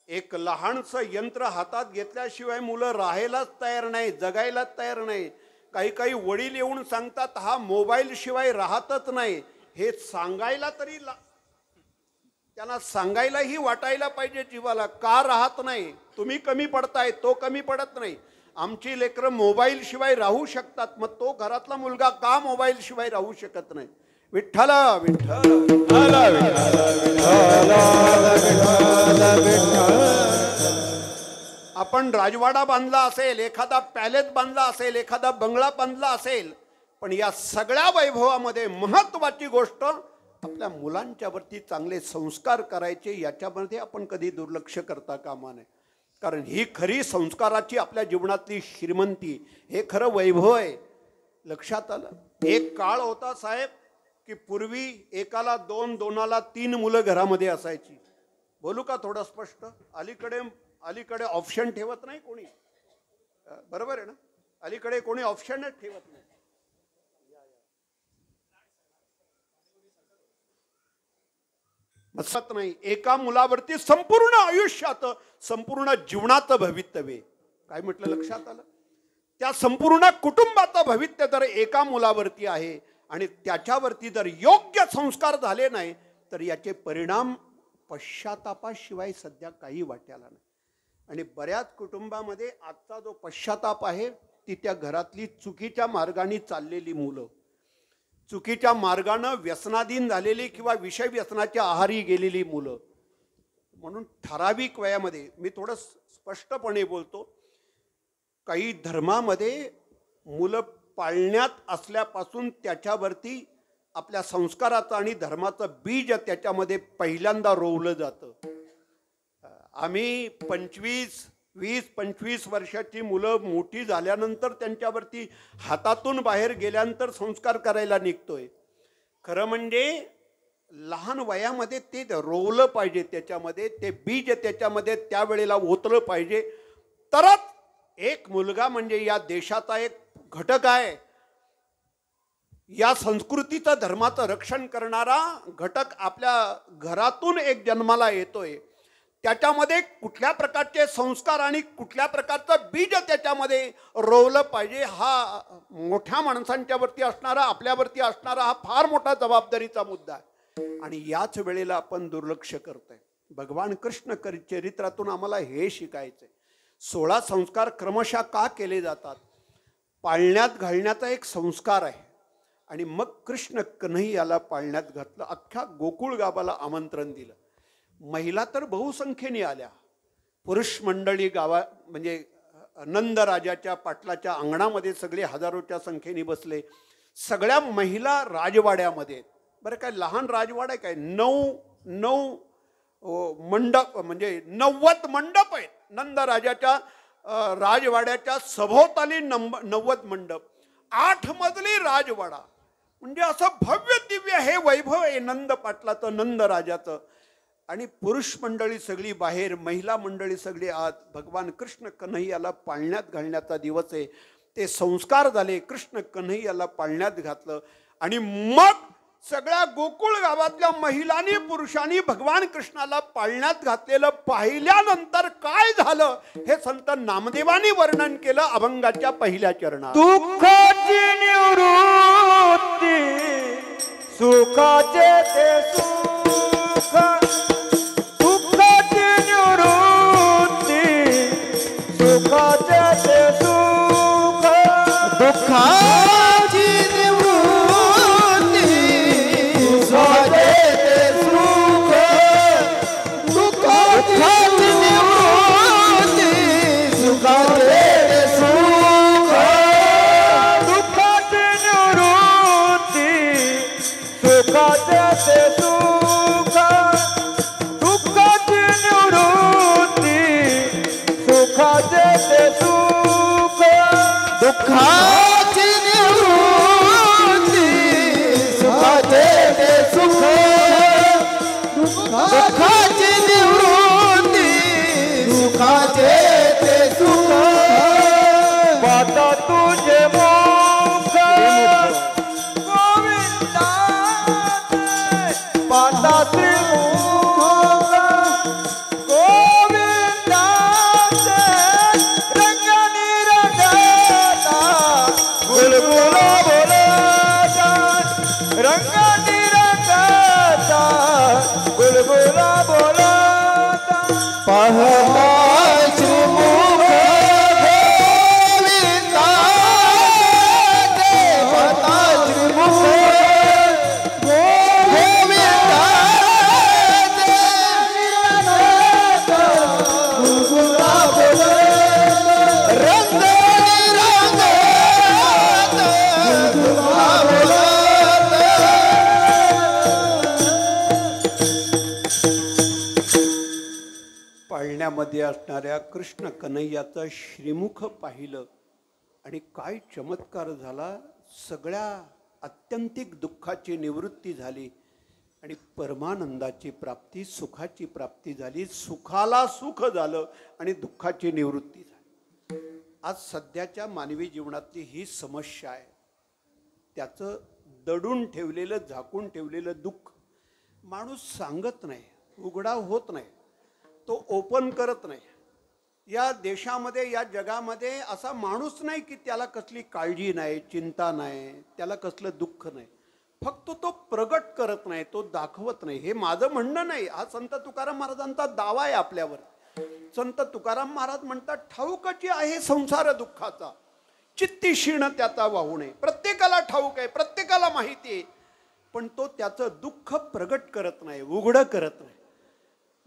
एक लहानसं यंत्र हातात घेतल्याशिवाय मुलं राहायलाच तयार नाही, जगायलाच तयार नाही. काही काही वडील येऊन सांगतात हा मोबाईल शिवाय राहतच नाही. हे सांगायला तरी त्यांना सांगायलाही वाटायला पाहिजे जीवाला, का राहत नाही, तुम्ही कमी पडताय, तो कमी पडत नाही. आमची लेकरं मोबाईल शिवाय राहू शकतात, मग तो घरातला मुलगा का मोबाईल शिवाय राहू शकत नाही. विठ्ठल विठ्ठल. आपण राजवाडा बांधला असेल, एखादा पॅलेस बांधला असेल, एखादा बंगला बांधला असेल, पण या सगळ्या वैभवामध्ये महत्वाची गोष्ट आपल्या मुलांच्यावरती चांगले संस्कार करायचे, याच्यामध्ये आपण कधी दुर्लक्ष करता कामा नये. कारण ही खरी संस्काराची आपल्या जीवनातली श्रीमंती, हे खरं वैभव आहे. लक्षात आलं. एक काळ होता साहेब की पूर्वी एकाला 2, 2ला 3 मुलं घरामध्ये असायची. बोलू का थोडं स्पष्ट? अलीकडे ऑप्शन ठेवत नाही कोणी, बरोबर आहे ना? अलीकडे कोणी ऑप्शनच ठेवत नाही. असत नाही. एका मुलावरती संपूर्ण आयुष्यात, संपूर्ण जीवनाचं भवितव्य. काय म्हटलं? लक्षात आलं. त्या संपूर्ण कुटुंबाचं भवितव्य जर एका मुलावरती आहे आणि त्याच्यावरती जर योग्य संस्कार झाले नाही तर याचे परिणाम पश्चातापाशिवाय सध्या काही वाट्याला नाही. आणि बऱ्याच कुटुंबामध्ये आजचा जो पश्चाताप आहे ती त्या घरातली चुकीच्या मार्गाने चाललेली मुलं, चुकीच्या मार्गानं व्यसनाधीन झालेली किंवा विषय व्यसनाच्या आहारी गेलेली मुलं. म्हणून ठराविक वयामध्ये मी थोडं स्पष्टपणे बोलतो, काही धर्मामध्ये मुलं पाळण्यात असल्यापासून त्याच्यावरती आपल्या संस्काराचं आणि धर्माचं बीज त्याच्यामध्ये पहिल्यांदा रोवलं जातं. आम्ही 20-25 वर्षाची मुलं मोठी झाल्यानंतर त्यांच्यावरती हातातून बाहेर गेल्यानंतर संस्कार करायला निघतोय. खरं म्हणजे लहान वयामध्ये ते रोवलं पाहिजे, त्याच्यामध्ये ते बीज त्याच्यामध्ये त्यावेळेला ओतलं पाहिजे. तरच एक मुलगा म्हणजे या देशाचा एक घटक आहे, या संस्कृतीचं धर्माचं रक्षण करणारा घटक आपल्या घरातून एक जन्माला येतोय. त्याच्यामध्ये कुठल्या प्रकारचे संस्कार आणि कुठल्या प्रकारचं बीज त्याच्यामध्ये रोवलं पाहिजे, हा मोठ्या माणसांच्यावरती असणारा, आपल्यावरती असणारा हा फार मोठा जबाबदारीचा मुद्दा आहे. आणि याच वेळेला आपण दुर्लक्ष करतोय. भगवान कृष्ण चरित्रातून आम्हाला हे शिकायचंय. 16 संस्कार क्रमशः का केले जातात? पाळण्यात घालण्याचा एक संस्कार आहे. आणि मग कृष्ण कन्हैयाला पाळण्यात घातलं, अख्ख्या गोकुळ गावाला आमंत्रण दिलं. महिला तर बहुसंख्येने आल्या, पुरुष मंडळी गावा म्हणजे नंदराजाच्या पाटलाच्या अंगणामध्ये सगळे हजारोच्या संख्येने बसले. सगळ्या महिला राजवाड्यामध्ये. बरं काय लहान राजवाडा काय, 9 मंडप म्हणजे 90 मंडप आहेत नंदराजाच्या राजवाड्याच्या सभोवताली 90 मंडप, 8 मजली राजवाडा. म्हणजे असं भव्य दिव्य हे वैभव आहे नंद पाटलाचं, नंदराजाचं. आणि पुरुष मंडळी सगळी बाहेर, महिला मंडळी सगळी आत. भगवान कृष्ण कन्हैयाला पाळण्यात घालण्याचा दिवस आहे. ते संस्कार झाले, कृष्ण कन्हैयाला पाळण्यात घातलं. आणि मग सगळ्या गोकुळ गावातल्या महिलांनी पुरुषांनी भगवान कृष्णाला पाळण्यात घातलेलं पाहिल्यानंतर काय झालं हे संत नामदेवानी वर्णन केलं अभंगाच्या पहिल्या चरणात. दुःखाची निवृत्ती सुखाचे ते सुख, दुःखाची निवृत्ती सुखाचे ते सुख, दुःखाची निवृत्ती सुखाचे ते सुख, दुःखाची निवृत्ती सुखाचे ते सुख, दुःखाची निवृत्ती सुखाचे ते सुख, दुःखाची निवृत्ती सुखाचे ते सुख, दुःखाची निवृत्ती सुखाचे ते सुख, दुःखाची निवृत्ती सुखाचे ते सुख. पाता तुझे मुख गोविंदा, पाता त्रिमुख गोविंदा, रंग निरंजता पाण्यामध्ये असणाऱ्या कृष्ण कन्हैयाचं श्रीमुख पाहिलं आणि काय चमत्कार झाला. सगळ्या आत्यंतिक दुःखाची निवृत्ती झाली आणि परमानंदाची प्राप्ती, सुखाची प्राप्ती झाली. सुखाला सुख झालं आणि दुःखाची निवृत्ती झाली. आज सध्याच्या मानवी जीवनातली ही समस्या आहे. त्याचं दडून ठेवलेलं, झाकून ठेवलेलं दुःख माणूस सांगत नाही, उघडा होत नाही, तो ओपन करत नाही. या देशामध्ये, या जगामध्ये असा माणूस नाही की त्याला कसली काळजी नाही, चिंता नाही, त्याला कसलं दुःख नाही. फक्त तो प्रगट करत नाही, तो दाखवत नाही. हे माझं म्हणणं नाही, हा संत तुकाराम महाराजांचा दावा आहे आपल्यावर. संत तुकाराम महाराज म्हणतात, ठाऊकची आहे संसार दुःखाचा, चित्ती क्षीण त्याचा वाहू नये. प्रत्येकाला ठाऊक आहे, प्रत्येकाला माहिती आहे, पण तो त्याचं दुःख प्रगट करत नाही, उघडं करत नाही.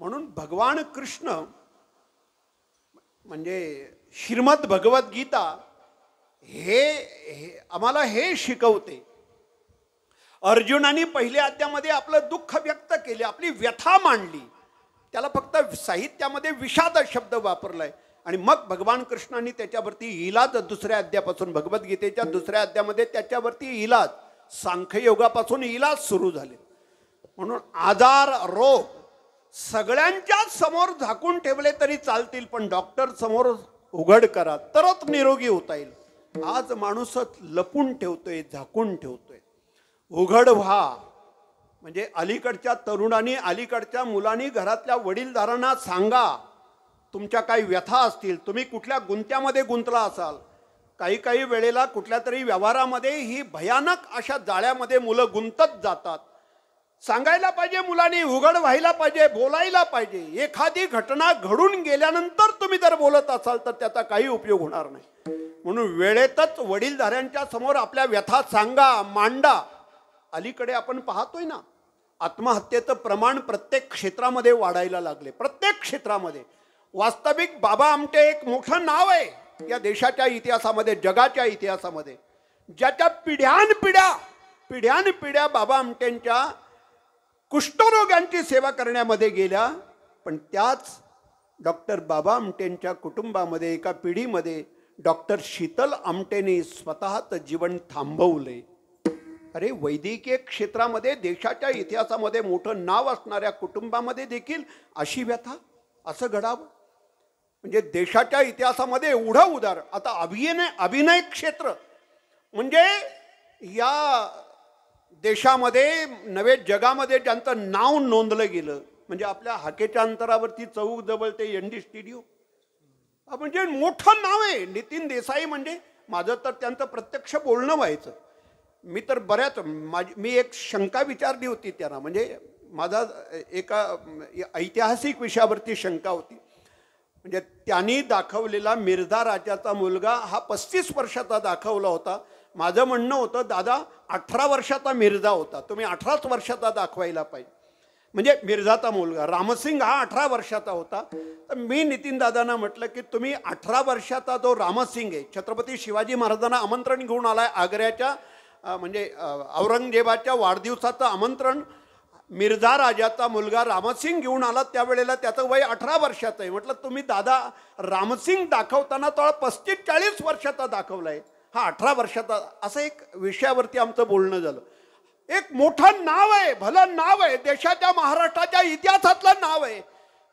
म्हणून भगवान कृष्ण म्हणजे श्रीमद भगवद्गीता हे आम्हाला हे शिकवते. अर्जुनाने पहिल्या अध्यायामध्ये आपलं दुःख व्यक्त केले, आपली व्यथा मांडली. त्याला फक्त साहित्यामध्ये विषाद शब्द वापरलाय आणि मग भगवान कृष्णाने त्याच्यावरती इलाज, दुसऱ्या अध्यायापासून, भगवद्गीतेच्या दुसऱ्या अध्यायामध्ये त्याच्यावरती इलाज, सांख्ययोगापासून इलाज सुरू झाले. म्हणून आजार, रोग सगळ्यांच्या समोर झाकून ठेवले तरी चालतील, पण डॉक्टर समोर उघड करा तरच निरोगी होता येईल. आज माणूसच लपून ठेवतोय, झाकून ठेवतोय. उघड व्हा. म्हणजे अलीकडच्या तरुणांनी, अलीकडच्या मुलांनी घरातल्या वडीलधारांना सांगा, तुमच्या काही व्यथा असतील, तुम्ही कुठल्या गुंत्यामध्ये गुंतला असाल, काही वेळेला कुठल्या तरी व्यवहारामध्ये ही भयानक अशा जाळ्यामध्ये मुलं गुंतत जातात. सांगायला पाहिजे मुलांनी, उघड व्हायला पाहिजे, बोलायला पाहिजे. एखादी घटना घडून गेल्यानंतर तुम्ही जर बोलत असाल तर त्याचा काही उपयोग होणार नाही. म्हणून वेळेतच वडीलधाऱ्यांच्या समोर आपल्या व्यथा सांगा, मांडा. अलीकडे आपण पाहतोय ना, आत्महत्येचं प्रमाण प्रत्येक क्षेत्रामध्ये वाढायला लागले, प्रत्येक क्षेत्रामध्ये. वास्तविक बाबा आमटे एक मोठं नाव आहे या देशाच्या इतिहासामध्ये, जगाच्या इतिहासामध्ये, ज्याच्या पिढ्यानपिढ्या बाबा आमटेंच्या कुष्ठरोग्यांची सेवा करण्यामध्ये गेल्या. पण त्याच डॉक्टर बाबा आमटेंच्या कुटुंबामध्ये, एका पिढीमध्ये डॉक्टर शीतल आमटेने स्वतःचं जीवन थांबवले. अरे, वैद्यकीय क्षेत्रामध्ये, देशाच्या इतिहासामध्ये मोठं नाव असणाऱ्या कुटुंबामध्ये देखील अशी व्यथा, असं घडावं. म्हणजे देशाच्या इतिहासामध्ये एवढं उदार. आता अभिनय क्षेत्र म्हणजे या देशामध्ये, नव्हे जगामध्ये ज्यांचं नाव नोंदलं गेलं, म्हणजे आपल्या हाकेच्या अंतरावरती चौक जवळ ते ND स्टुडिओ, म्हणजे मोठं नाव आहे. नितीन देसाई म्हणजे माझं तर त्यांचं प्रत्यक्ष बोलणं व्हायचं. मी तर मी एक शंका विचारली होती त्यांना. म्हणजे माझा एका ऐतिहासिक विषयावरती शंका होती. म्हणजे त्यांनी दाखवलेला मिर्झा राजाचा मुलगा हा 35 वर्षाचा दाखवला होता. माझं म्हणणं होतं, दादा 18 वर्षाचा मिर्झा होता, तुम्ही 18 वर्षाचा दाखवायला पाहिजे. म्हणजे मिर्झाचा मुलगा रामसिंग हा 18 वर्षाचा होता. तर मी नितीन दादांना म्हटलं की तुम्ही 18 वर्षाचा जो रामसिंग आहे, छत्रपती शिवाजी महाराजांना आमंत्रण घेऊन आलाय आग्र्याच्या, म्हणजे औरंगजेबाच्या वाढदिवसाचं आमंत्रण मिर्झा राजाचा मुलगा रामसिंग घेऊन आला. त्यावेळेला त्याचं वय 18 वर्षाचं आहे. म्हटलं तुम्ही दादा रामसिंग दाखवताना तो 35-40 वर्षाचा दाखवलाय, हा 18 वर्षाचा. असं एक विषयावरती आमचं बोलणं झालं. एक मोठं नाव आहे, भलं नाव आहे, देशाच्या, महाराष्ट्राच्या इतिहासातलं नाव आहे.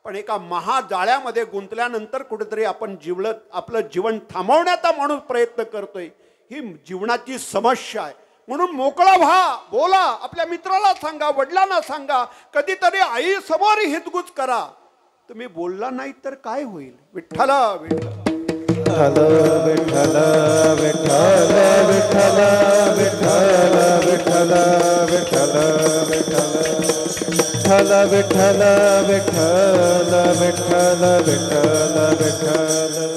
पण एका महाजाळ्यामध्ये गुंतल्यानंतर कुठेतरी आपण आपलं जीवन थांबवण्याचा माणूस प्रयत्न करतोय. ही जीवनाची समस्या आहे. म्हणून मोकळा व्हा, बोला, आपल्या मित्राला सांगा, वडिलांना सांगा, कधीतरी आई समोर हितगुज करा. तुम्ही बोलला नाही तर काय होईल? विठ्ठल विठ्ठल विठ्ठल विठ्ठल विठ्ठल विठ्ठल विठ्ठल विठ्ठल विठ्ठल विठ्ठल विठ्ठल विठ्ठल विठ्ठल विठ्ठल.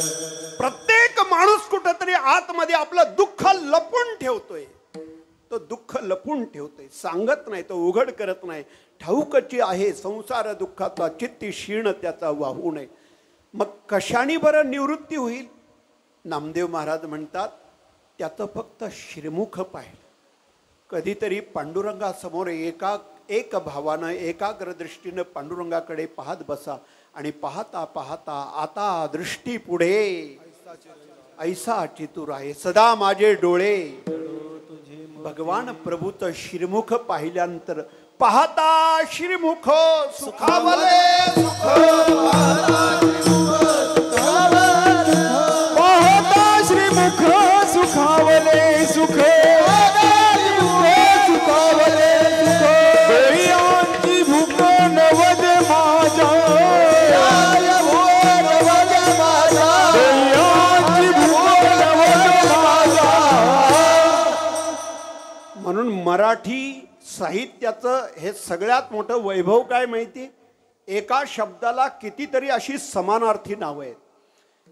प्रत्येक माणूस कुठेतरी आतमध्ये आपलं दुःख लपून ठेवतोय. तो दुःख लपून ठेवतोय, सांगत नाही, तो उघड करत नाही. ठाऊकची आहे संसार दुःखाचा, चित्ती क्षीण त्याचा वाहू नये. मग कशाने बरं निवृत्ती होईल? नामदेव महाराज म्हणतात, त्याचं फक्त श्रीमुख पाहिलं. कधीतरी पांडुरंगासमोर एक भावानं एकाग्र दृष्टीनं पांडुरंगाकडे पाहत बसा आणि पाहता पाहता आता दृष्टी पुढे ऐसा चितूर आहे सदा माझे डोळे भगवान प्रभूचं श्रीमुख पाहिल्यानंतर पाहता श्रीमुख सुखावले सुख पाहता श्रीमुख सुखावले सुख सुखावले सुख दयांची भूक नवद माझ्या दयांची भूक नवद माझ्या. म्हणून मराठी साहित्याचं हे सगळ्यात मोठं वैभव काय माहिती, एका शब्दाला कितीतरी अशी समानार्थी नावं आहेत.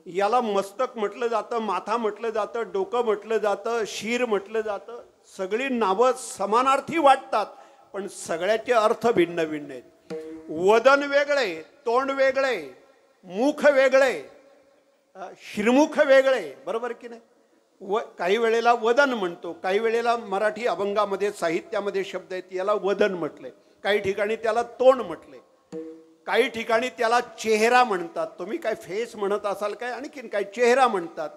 याला मस्तक म्हटलं जातं, माथा म्हटलं जातं, डोकं म्हटलं जातं, शीर म्हटलं जातं. सगळी नावं समानार्थी वाटतात पण सगळ्याचे अर्थ भिन्न भिन्न आहेत. वदन वेगळे, तोंड वेगळे, मुख वेगळे, श्रीमुख वेगळे, बरोबर की नाही. काही वेळेला वदन म्हणतो, काही वेळेला मराठी अभंगामध्ये साहित्यामध्ये शब्द आहेत याला वदन म्हटले, काही ठिकाणी त्याला तोंड म्हटले, काही ठिकाणी त्याला चेहरा म्हणतात. तुम्ही काय फेस म्हणत असाल काय, आणखीन काय चेहरा म्हणतात.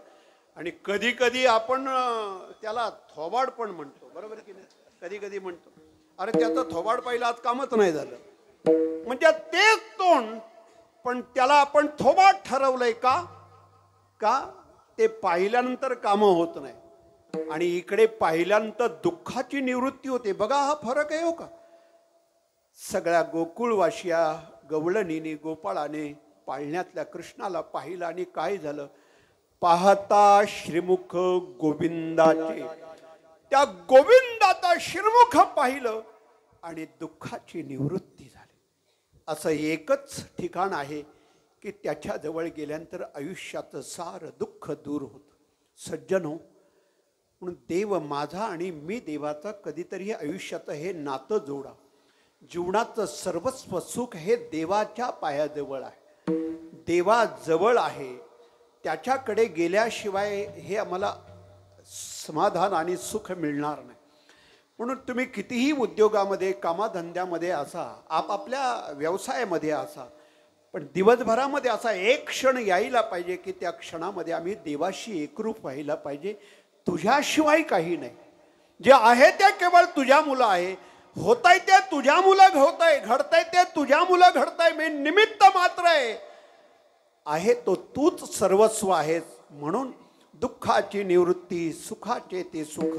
आणि कधी कधी आपण त्याला थोबाड पण म्हणतो, बरोबर की नाही. कधी कधी म्हणतो अरे त्याचं थोबाड पाहिलं आज कामच नाही झालं, म्हणजे तेच तोंड पण त्याला आपण थोबाड ठरवलंय का का ते पाहिल्यानंतर कामं होत नाही आणि इकडे पाहिल्यानंतर दुःखाची निवृत्ती होते. बघा हा फरक आहे हो का. सगळ्या गोकुळवासिया गवळणीने गोपाळाने पाळण्यातल्या कृष्णाला पाहिलं आणि काय झालं, पाहता श्रीमुख गोविंदाचे, त्या गोविंदाचा श्रीमुख पाहिलं आणि दुःखाची निवृत्ती झाली. असं एकच ठिकाण आहे की त्याच्या जवळ गेल्यानंतर आयुष्याचं सारं दुःख दूर होतं. सज्जन हो, म्हणून देव माझा आणि मी देवाचा कधीतरी आयुष्याचं हे नातं जोडा. जीवनाचं सर्वस्व सुख हे देवाच्या पायाजवळ आहे, देवाजवळ आहे. त्याच्याकडे गेल्याशिवाय हे आम्हाला समाधान आणि सुख मिळणार नाही. म्हणून तुम्ही कितीही उद्योगामध्ये कामाधंद्यामध्ये असा, आपापल्या व्यवसायामध्ये असा, पण दिवसभरामध्ये असा एक क्षण यायला पाहिजे की त्या क्षणामध्ये आम्ही देवाशी एकरूप व्हायला पाहिजे. तुझ्याशिवाय काही नाही. जे आहे ते केवळ तुझ्या मुलं आहे. होताय ते तुझ्या मुलं होताय, घडताय ते तुझ्या मुलं घडताय. मी निमित्त मात्र आहे तो तूच सर्वस्व आहेस. म्हणून दुःखाची निवृत्ती, सुखाचे ते सुख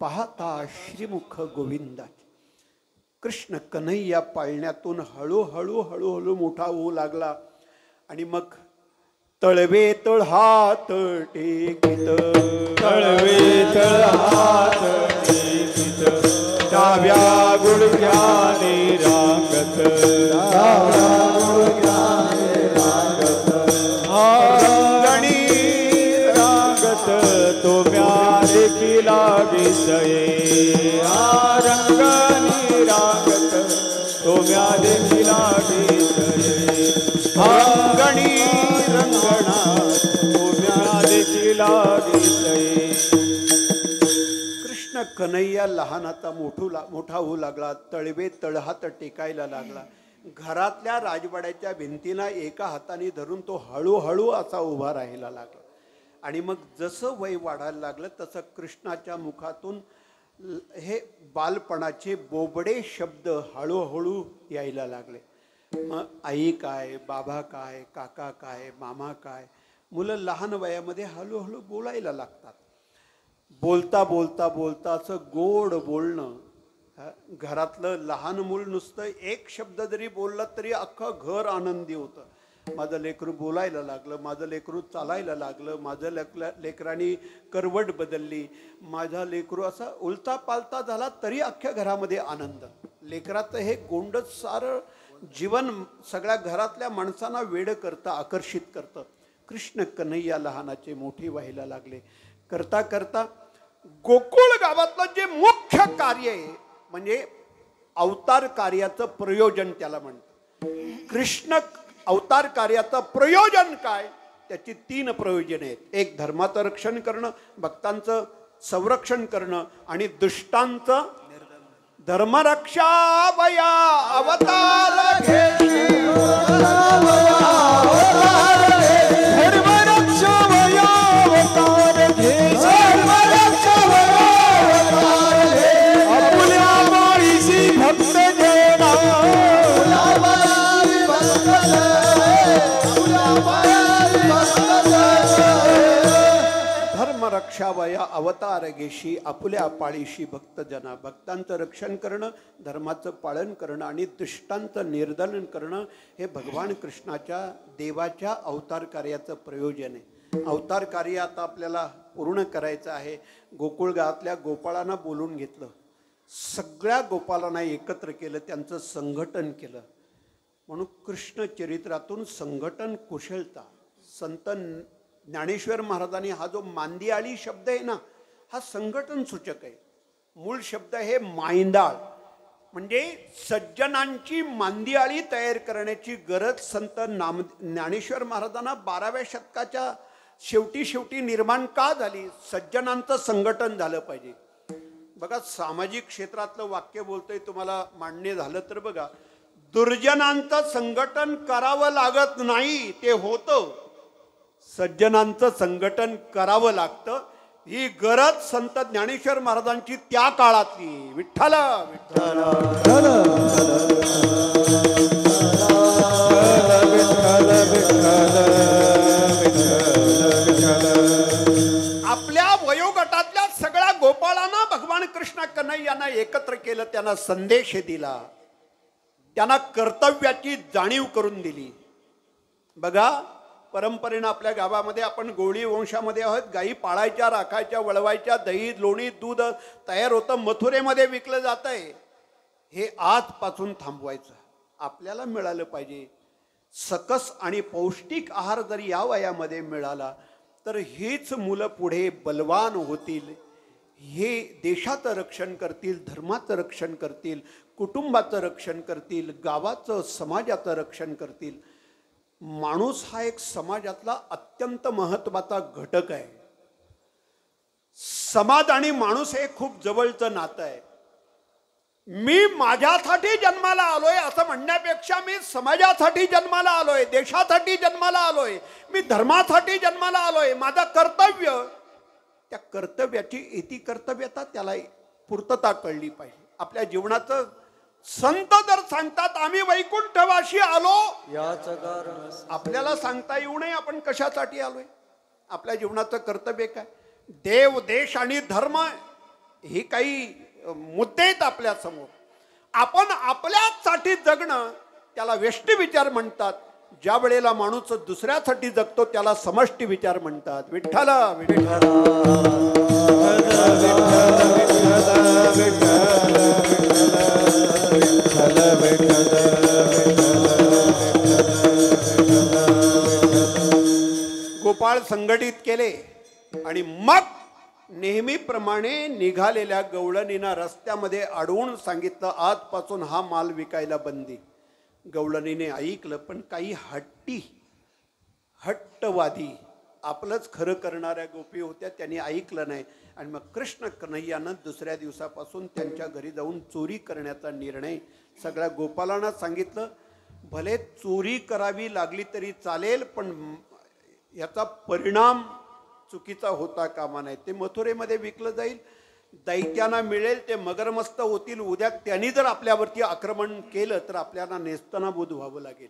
पाहता श्रीमुख गोविंदाचे. कृष्ण कन्हैया पाळण्यातून हळूहळू हळूहळू मोठा होऊ लागला आणि मग तळवे तळ हात टेकित, तळवे तळ हात टेकित, डाव्या गुडघ्याने रांगत, डाव्या गुडघ्याने रांगत, रंगणी रांगत तो म्यारे किला विषये. रंगणी रांगत तो म्यारे किला विषये. अंगणी रंगणा तो म्यारे किला विषये. कृष्ण कन्हैया लहानाचा मोठा होऊ लागला. तळवे तळहात टेकायला लागला. घरातल्या राजवाड्याच्या भिंतीला एका हाताने धरून तो हळूहळू असा उभा राहायला लागला. आणि मग जसं वय वाढायला लागलं तसं कृष्णाच्या मुखातून हे बालपणाचे बोबडे शब्द हळूहळू यायला लागले. मग आई काय, बाबा काय, काका काय, मामा काय, मुलं लहान वयामध्ये हळूहळू बोलायला लागतात. बोलता बोलता बोलता असं गोड बोलणं. घरातलं लहान मूल नुसतं एक शब्द जरी बोललं तरी अख्खं घर आनंदी होतं. माझं लेकरू बोलायला लागलं, माझं लेकरू चालायला लागलं, माझं लेकरांनी करवट बदलली, माझा लेकरू असा उलटा पालता झाला तरी अख्ख्या घरामध्ये आनंद. लेकराचं हे गोंडच सारं जीवन सगळ्या घरातल्या माणसांना वेड करतं, आकर्षित करतं. कृष्ण कन्हैया लहानाचे मोठे व्हायला लागले. करता करता गोकुळ गावातलं जे मुख्य कार्य आहे म्हणजे अवतार कार्याचं प्रयोजन त्याला म्हणतात. कृष्ण अवतार कार्याचं प्रयोजन काय, त्याची 3 प्रयोजन आहेत. एक धर्माचं रक्षण करणं, भक्तांचं संरक्षण करणं आणि दुष्टांचं धर्मरक्षा वया अवतार घेशी धर्मरक्षा वया अवतार घेशी आपुल्या पाळीशी भक्त जना धर्मरक्षा वया अवतार घेशी आपुल्या पाळीशी भक्तजना. भक्तांचं रक्षण करणं, धर्माचं पालन करणं आणि दुष्टांचं निर्दालन करणं हे भगवान कृष्णाच्या देवाच्या अवतार कार्याचं प्रयोजन आहे. अवतार कार्य आता आपल्याला पूर्ण करायचं आहे. गोकुळ गावातल्या गोपाळांना बोलून घेतलं, सगळ्या गोपालांना एकत्र केलं, त्यांचं संघटन केलं. म्हणून कृष्ण चरित्रातून संघटन कुशलता. संत ज्ञानेश्वर महाराजांनी हा जो मांदियाळी शब्द आहे ना, हा संघटन सूचक आहे. मूळ शब्द हे मांदाळ, म्हणजे सज्जनांची मांदियाळी तयार करण्याची गरज संत ज्ञानेश्वर महाराजांना 12व्या शतकाच्या शेवटी निर्माण का झाली? सज्जनांचं संघटन झालं पाहिजे. बघा, सामाजिक क्षेत्रातलं वाक्य बोलतोय, तुम्हाला मान्य झालं तर बघा, दुर्जनांचं संघटन करावं लागत नाही, ते होतं. सज्जनांचं संघटन करावं लागतं. ही गरज संत ज्ञानेश्वर महाराजांची त्या काळातली. विठ्ठल विठ्ठल आपल्या वयोगटातल्या सगळ्या गोपाळांना भगवान कृष्ण कन्हैयानं एकत्र केलं, त्यांना संदेश दिला, त्यांना कर्तव्याची जाणीव करून दिली. बघा, परंपरेनं आपल्या गावामध्ये आपण गोळी वंशामध्ये आहोत. गायी पाळायच्या, राखायच्या, वळवायच्या, दही लोणी दूध तयार होतं, मथुरेमध्ये विकलं जात आहे. हे आजपासून थांबवायचं आपल्याला मिळालं पाहिजे. सकस आणि पौष्टिक आहार जर या वयामध्ये मिळाला तर हीच मुलं पुढे बलवान होतील. हे देशाचं रक्षण करतील, धर्माचं रक्षण करतील, कुटुंबाचं रक्षण करतील, गावाचं समाजाचं रक्षण करतील. माणूस हा एक समाजातला अत्यंत महत्त्वाचा घटक आहे. समाज आणि माणूस हे खूप जवळचं नातं आहे. मी माझ्यासाठी जन्माला आलोय असं म्हणण्यापेक्षा मी समाजासाठी जन्माला आलोय, देशासाठी जन्माला आलोय, मी धर्मासाठी जन्माला आलोय, माझं कर्तव्य, त्या कर्तव्याची इति कर्तव्यता, त्याला पूर्तता कळली पाहिजे. आपल्या जीवनाचं संत जर सांगतात आम्ही वैकुंठवाशी आलो, याच कारण आपल्याला सांगता येऊ नये आपण कशासाठी आलोय. आपल्या जीवनाचं कर्तव्य काय? देव, देश आणि धर्म हे काही मुद्दे आहेत आपल्या समोर. आपण आपल्यासाठी जगणं त्याला व्यष्टी विचार म्हणतात. ज्या वेळेला माणूस दुसऱ्यासाठी जगतो त्याला समष्टी विचार म्हणतात. विठ्ठल विठ्ठल गोपाळ संघटित केले आणि मग नेहमीप्रमाणे निघालेल्या गवळणींना रस्त्यामध्ये अडवून सांगितलं, आजपासून हा माल विकायला बंदी. गवळणीने ऐकलं, पण काही हट्टवादी आपलंच खरं करणाऱ्या गोपी होत्या, त्यांनी ऐकलं नाही. आणि मग कृष्ण कन्हैयानं दुसऱ्या दिवसापासून त्यांच्या घरी जाऊन चोरी करण्याचा निर्णय सगळ्या गोपालांना सांगितलं. भले चोरी करावी लागली तरी चालेल, पण याचा परिणाम चुकीचा होता कामा नये. ते मथुरेमध्ये विकलं जाईल, दैत्यांना मिळेल, ते मगरमस्त होतील. उद्या त्यांनी जर आपल्यावरती आक्रमण केलं तर आपल्याला नेस्तनाबूत व्हावं लागेल.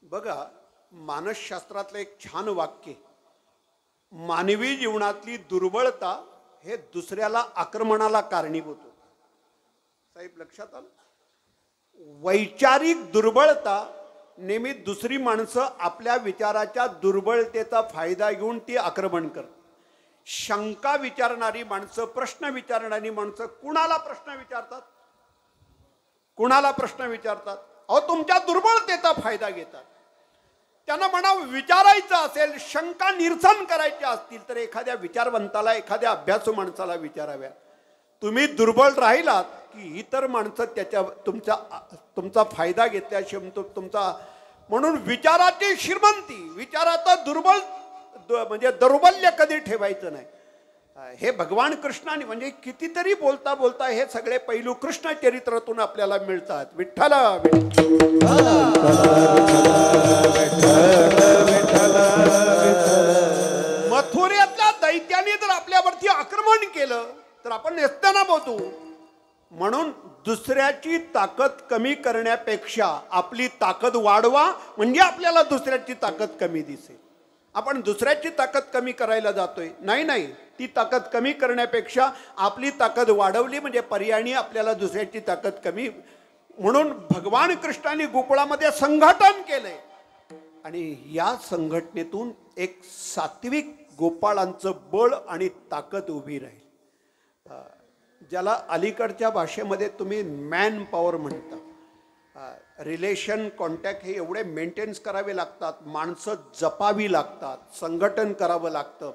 बघा, मानसशास्त्रातलं एक छान वाक्य, मानवी जीवनातली दुर्बळता हे दुसऱ्याला आक्रमणाला कारणीभूत होतं. साहेब लक्षात आलं? वैचारिक दुर्बळता नेहमी दुसरी माणसं आपल्या विचाराच्या दुर्बलतेचा फायदा घेऊन ती आक्रमण करतात. शंका विचारणारी माणसं, प्रश्न विचारणारी माणसं कुणाला प्रश्न विचारतात? कुणाला प्रश्न विचारतात? अहो, तुमच्या दुर्बलतेचा फायदा घेतात. त्यांना म्हणा, विचारायचं असेल, शंका निरसन करायच्या असतील तर एखाद्या विचारवंताला, एखाद्या अभ्यासू माणसाला विचाराव्या. तुम्ही दुर्बल राहिलात की इतर माणसं त्याच्या तुमचा फायदा घेतल्याशिवाय तुमचा, म्हणून विचाराची श्रीमंती, विचाराचं म्हणजे दौर्बल्य कधी ठेवायचं नाही. हे भगवान कृष्णाने म्हणजे कितीतरी बोलता बोलता हे सगळे पैलू कृष्ण चरित्रातून आपल्याला मिळतात. विठ्ठल मथुरेतल्या दैत्याने जर आपल्यावरती आक्रमण केलं तर आपण नेस्ताना बोलतो. म्हणून दुसऱ्याची ताकद कमी करण्यापेक्षा आपली ताकद वाढवा, म्हणजे आपल्याला दुसऱ्याची ताकद कमी दिसेल. आपण दुसऱ्याची ताकद कमी करायला जातोय, नाही, ती ताकद कमी करण्यापेक्षा आपली ताकद वाढवली म्हणजे पर्यायी आपल्याला दुसऱ्याची ताकद कमी. म्हणून भगवान कृष्णाने गोकुळामध्ये संघटन केलंय आणि या संघटनेतून एक सात्विक गोपाळांचं बळ आणि ताकद उभी राहील. ज्याला अलीकडच्या भाषेमध्ये तुम्ही मॅन पॉवर म्हणता. रिलेशन कॉन्टॅक्ट हे एवढे मेंटेन्स करावे लागतात, माणसं जपावी लागतात, संघटन करावं लागतं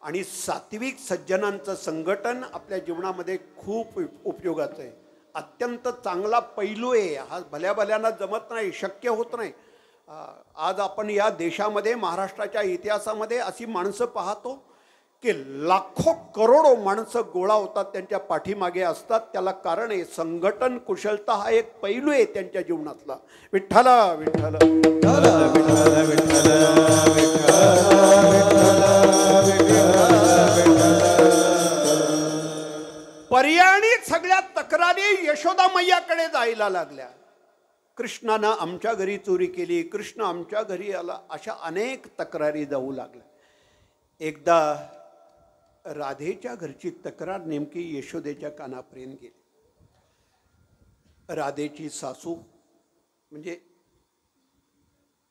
आणि सात्विक सज्जनांचं संघटन आपल्या जीवनामध्ये खूप उपयोगाचं आहे. अत्यंत चांगला पैलू आहे हा. भल्या भल्यांना जमत नाही, शक्य होत नाही. आज आपण या देशामध्ये महाराष्ट्राच्या इतिहासामध्ये अशी माणसं पाहतो की लाखो करोडो माणसं गोळा होतात, त्यांच्या पाठीमागे असतात. त्याला कारण आहे संघटन कुशलता हा एक पैलू आहे त्यांच्या जीवनातला. विठ्ठल विठ्ठल पर्यायी सगळ्या तक्रारी यशोदा मैयाकडे जायला लागल्या. कृष्णानं आमच्या घरी चोरी केली, कृष्ण आमच्या घरी आला, अशा अनेक तक्रारी जाऊ लागल्या. एकदा राधेच्या घरची तक्रार नेमकी यशोदेच्या कानापर्यंत गेली. राधेची सासू म्हणजे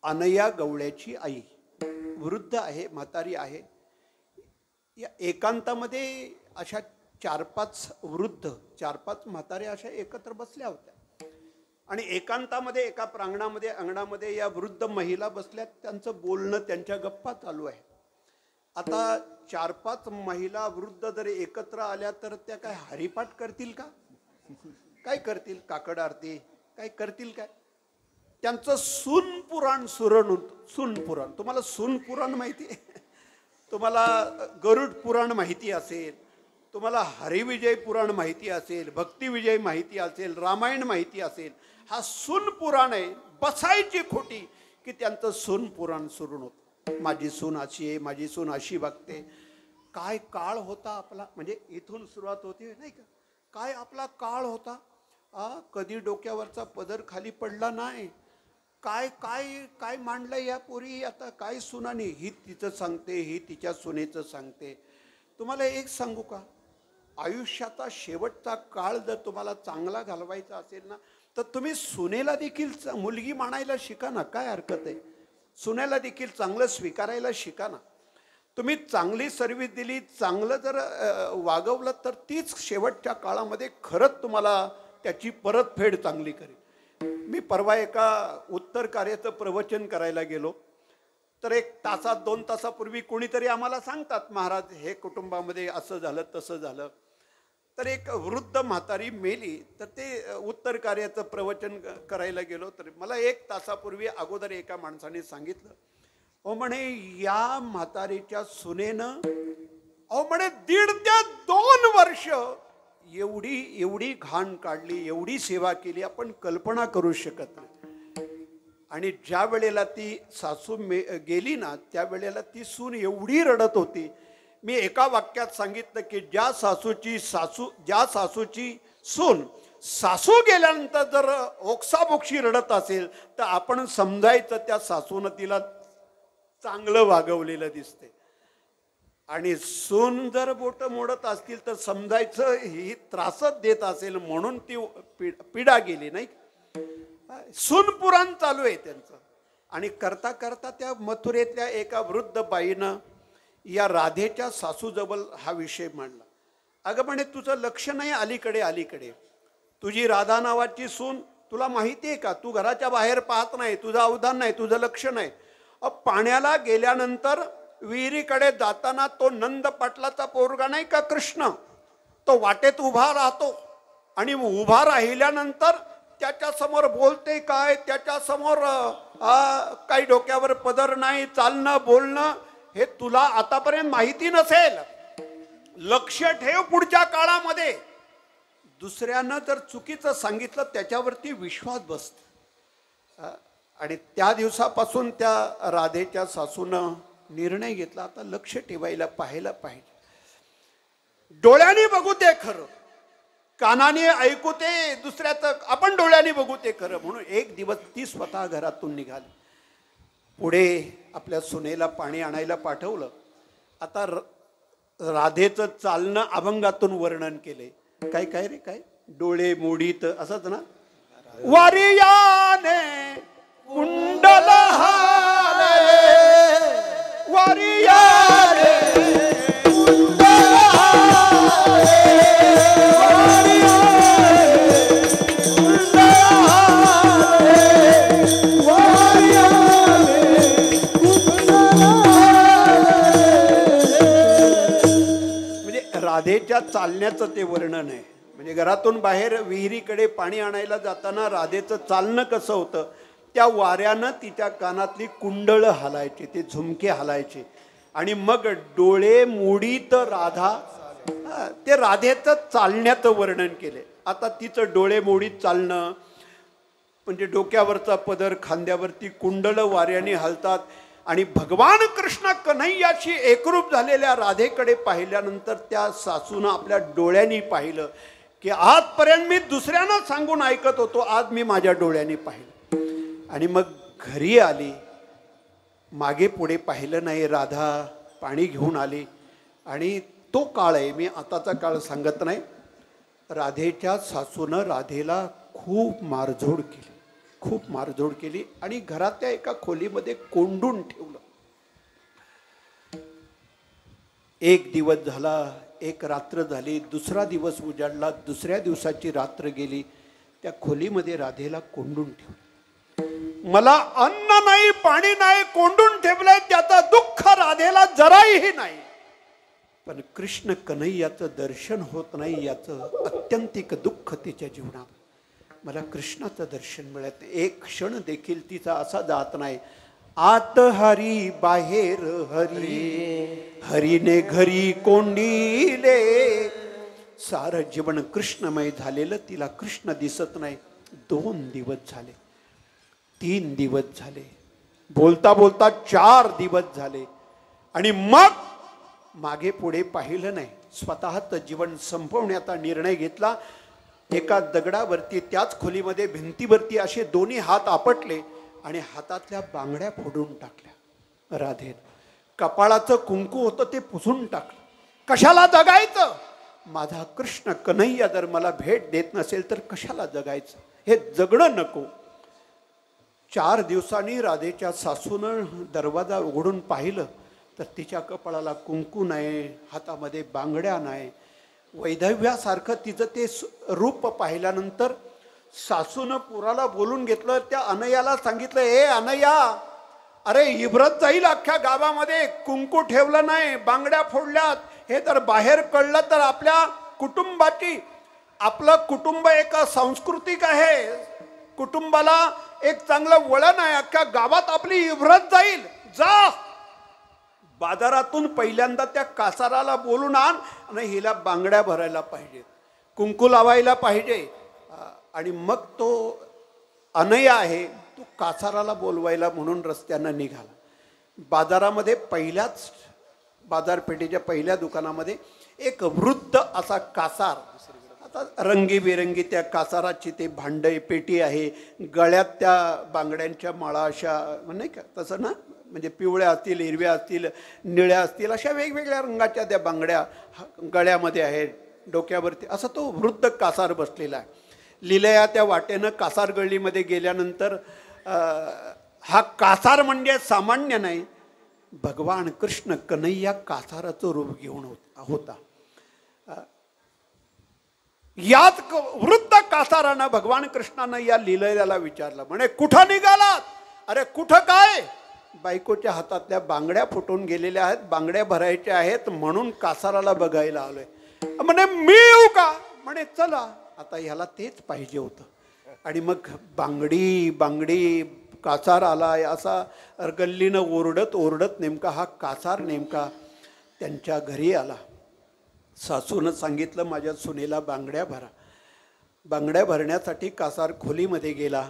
अनया गवळ्याची आई वृद्ध आहे, म्हातारी आहे. या एकांतामध्ये अशा 4-5 वृद्ध 4-5 म्हाताऱ्या अशा एकत्र बसल्या होत्या आणि एकांतामध्ये एका अंगणामध्ये या वृद्ध महिला बसल्यात. त्यांचं बोलणं, त्यांच्या गप्पा चालू आहे. आता 4-5 महिला वृद्ध जर एकत्र आल्या तर त्या काय हरिपाठ करतील का? काय करतील? काकड आरती काय करतील? काय त्यांचं सून पुराण सुरण होतं. सून पुराण, तुम्हाला सून पुराण माहिती आहे? तुम्हाला गरुड पुराण माहिती असेल, तुम्हाला हरिविजय पुराण माहिती असेल, भक्तिविजय माहिती असेल, रामायण माहिती असेल. हा सून पुराण आहे. बसायची खोटी की त्यांचं सून पुराण सुरू होतं. माझी सून अशी आहे, माझी सून अशी बघते. काय काळ होता आपला, म्हणजे इथून सुरुवात होती नाही का? काय आपला काळ होता. कधी डोक्यावरचा पदर खाली पडला नाही. काय काय काय मांडलं या पोरी. आता काय सुनानी, ही तिचं सांगते, ही तिच्या सुनेचं सांगते. तुम्हाला एक सांगू का, आयुष्याचा शेवटचा काळ जर तुम्हाला चांगला घालवायचा असेल ना तर तुम्ही सुनेला देखील मुलगी मानायला शिका ना. काय हरकत आहे? सुनेला देखील चांगलं स्वीकारायला शिका ना. तुम्ही चांगली सर्व्हिस दिली, चांगलं जर वागवलं तर तीच शेवटच्या काळामध्ये खरंच तुम्हाला त्याची परतफेड चांगली करेल. मी परवा एका उत्तर कार्याचं प्रवचन करायला गेलो तर 1 तासात 2 तासापूर्वी कोणीतरी आम्हाला सांगतात, महाराज हे कुटुंबामध्ये असं झालं तसं झालं. तर एक वृद्ध म्हातारी मेली. तर ते उत्तर कार्याचं प्रवचन करायला गेलो तर मला 1 तासापूर्वी अगोदर एका माणसाने सांगितलं, म्हणे या म्हातारीच्या सुनेनं म्हणे 1.5 ते 2 वर्ष एवढी घाण काढली, एवढी सेवा केली, आपण कल्पना करू शकत नाही. आणि ज्या वेळेला ती सासू गेली ना त्यावेळेला ती सून एवढी रडत होती. मी एका वाक्यात सांगितलं की ज्या सासूची सून सासू गेल्यानंतर जर ओक्साबोक्षी रडत असेल तर आपण समजायचं त्या सासूनं तिला चांगलं वागवलेलं दिसते. आणि सून जर बोट मोडत असतील तर समजायचं ही त्रासच देत असेल म्हणून ती पिढा गेली नाही. सून पुराण चालू आहे त्यांचं. आणि करता करता त्या मथुरेतल्या एका वृद्ध बाईनं या राधेच्या सासूजवळ हा विषय मांडला. अगं म्हणे तुझं लक्ष नाही अलीकडे. तुझी राधा नावाची सून तुला माहिती आहे का? तू घराच्या बाहेर पाहत नाही, तुझं अवधान नाही, तुझं लक्ष नाही. पाण्याला गेल्यानंतर विहिरीकडे जाताना तो नंद पाटलाचा पोरगा नाही का कृष्ण, तो वाटेत उभा राहतो आणि उभा राहिल्यानंतर त्याच्या समोर बोलते काय, त्याच्या समोर काही डोक्यावर पदर नाही, चालणं बोलणं हे तुला आतापर्यंत माहिती नसेल. लक्ष ठेव, पुढच्या काळामध्ये दुसऱ्यानं जर चुकीचं सांगितलं त्याच्यावरती विश्वास बसतो. आणि त्या दिवसापासून त्या राधेच्या सासूनं निर्णय घेतला, आता लक्ष ठेवायला पाहायला पाहिजे. डोळ्याने बघू ते खरं, कानाने ऐकू ते दुसऱ्याचं, आपण डोळ्याने बघू ते खरं. म्हणून एक दिवस ती स्वतः घरातून निघाली. पुढे आपल्या सुनेला पाणी आणायला पाठवलं. आता राधेचं चालणं अभंगातून वर्णन केले. काय काय रे काय, डोळे मोडीत असंच ना. वारियाने कुंडल हाले, वारियाने कुंडल हाले, राधेच्या चालण्याचं ते वर्णन आहे. म्हणजे घरातून बाहेर विहिरीकडे पाणी आणायला जाताना राधेचं चालणं कसं होतं, त्या वाऱ्यानं तिच्या कानातली कुंडळं हलायची, ते झुमके हलायचे. आणि मग डोळे मोडीत राधा, ते राधेचं चालण्याचं वर्णन केले. आता तिचं डोळे मोडीत चालणं म्हणजे डोक्यावरचा पदर, खांद्यावरती कुंडलं वाऱ्याने हलतात. आणि भगवान कृष्ण कन्हैयाशी एकरूप झालेल्या राधेकडे पाहिल्यानंतर त्या सासूनं आपल्या डोळ्यांनी पाहिलं की आजपर्यंत मी दुसऱ्यांना सांगून ऐकत होतो, आज मी माझ्या डोळ्यांनी पाहिलं. आणि मग घरी आली, मागे पुढे पाहिलं नाही, राधा पाणी घेऊन आली. आणि तो काळ आहे, मी आताचा काळ सांगत नाही. राधेच्या सासूनं राधेला खूप मारझोड केली, खूप मारझोड केली आणि घरातल्या एका खोलीमध्ये कोंडून ठेवलं. एक दिवस झाला, एक रात्र झाली, दुसरा दिवस उजाडला, दुसऱ्या दिवसाची रात्र गेली. त्या खोलीमध्ये राधेला कोंडून ठेवलं. मला अन्न नाही, पाणी नाही, कोंडून ठेवलंय, त्याचं दुःख राधेला जराही नाही. पण कृष्ण कन्हैयाचं दर्शन होत नाही, याचं अत्यंतिक दुःख तिच्या जीवनात. मला कृष्णाचं दर्शन मिळत नाही, एक क्षण देखील तिचा असा जात नाही. आत हरी बाहेर हरी, हरीने घरी कोंडीले. सारं जीवन कृष्णमय झालेलं तिला कृष्ण दिसत नाही. 2 दिवस झाले, 3 दिवस झाले, बोलता बोलता 4 दिवस झाले. आणि मग मागे पुढे पाहिलं नाही, स्वतःचं जीवन संपवण्याचा निर्णय घेतला. एका दगडावरती, त्याच खोलीमध्ये भिंतीवरती असे दोन्ही हात आपटले आणि हातातल्या बांगड्या फोडून टाकल्या. राधेन कपाळाचं कुंकू होतं ते पुसून टाकलं. कशाला जगायचं? माझा कृष्ण कन्हैया जर मला भेट देत नसेल तर कशाला जगायचं? हे जगणं नको. 4 दिवसांनी राधेच्या सासूनं दरवाजा उघडून पाहिलं तर तिच्या कपाळाला कुंकू नाही, हातामध्ये बांगड्या नाही. वैधव्यासारखं तिचं ते रूप पाहिल्यानंतर सासूनं पुराला बोलून घेतलं. त्या अनयाला सांगितलं, ए अनया, अरे इब्रत जाईल अख्ख्या गावामध्ये, कुंकू ठेवलं नाही, बांगड्या फोडल्यात, हे जर बाहेर कळलं तर आपल्या कुटुंबाची, आपलं कुटुंब एक सांस्कृतिक आहे, कुटुंबाला एक चांगलं वळण आहे, अख्ख्या गावात आपली इब्रत जाईल. जा बाजारातून पहिल्यांदा त्या कासाराला बोलून आण आणि हिला बांगड्या भरायला पाहिजे, कुंकू लावायला पाहिजे. आणि मग तो अनया आहे, तो कासाराला बोलवायला म्हणून रस्त्यानं निघाला. बाजारामध्ये पहिल्याच बाजारपेठेच्या पहिल्या दुकानामध्ये एक वृद्ध असा कासार, आता रंगीबेरंगी त्या कासाराची ते भांडे पेटी आहे, गळ्यात त्या बांगड्यांच्या माळा अशा नाही का, तसं ना, म्हणजे पिवळ्या असतील, हिरव्या असतील, निळ्या असतील, अशा वेगवेगळ्या रंगाच्या त्या बांगड्या गळ्यामध्ये आहेत, डोक्यावरती असा तो वृद्ध कासार बसलेला आहे. लीलया त्या वाटेनं कासार गल्लीमध्ये गेल्यानंतर हा कासार म्हणजे सामान्य नाही, भगवान कृष्ण कन्हैया कासाराचं रूप घेऊन होता. याच वृद्ध कासारानं भगवान कृष्णानं या लीलयाला विचारलं, म्हणे कुठं निघालात? अरे कुठं काय? बायकोच्या हातातल्या बांगड्या फुटून गेलेल्या आहेत, बांगड्या भरायच्या आहेत म्हणून कासाराला बघायला आलोय. म्हणे मी येऊ का? म्हणे चला. आता ह्याला तेच पाहिजे होतं. आणि मग बांगडी बांगडी कासार आलाय असा गल्लीनं ओरडत ओरडत नेमका हा कासार नेमका त्यांच्या घरी आला. सासूनं सांगितलं माझ्या सुनेला बांगड्या भरा. बांगड्या भरण्यासाठी कासार खोलीमध्ये गेला.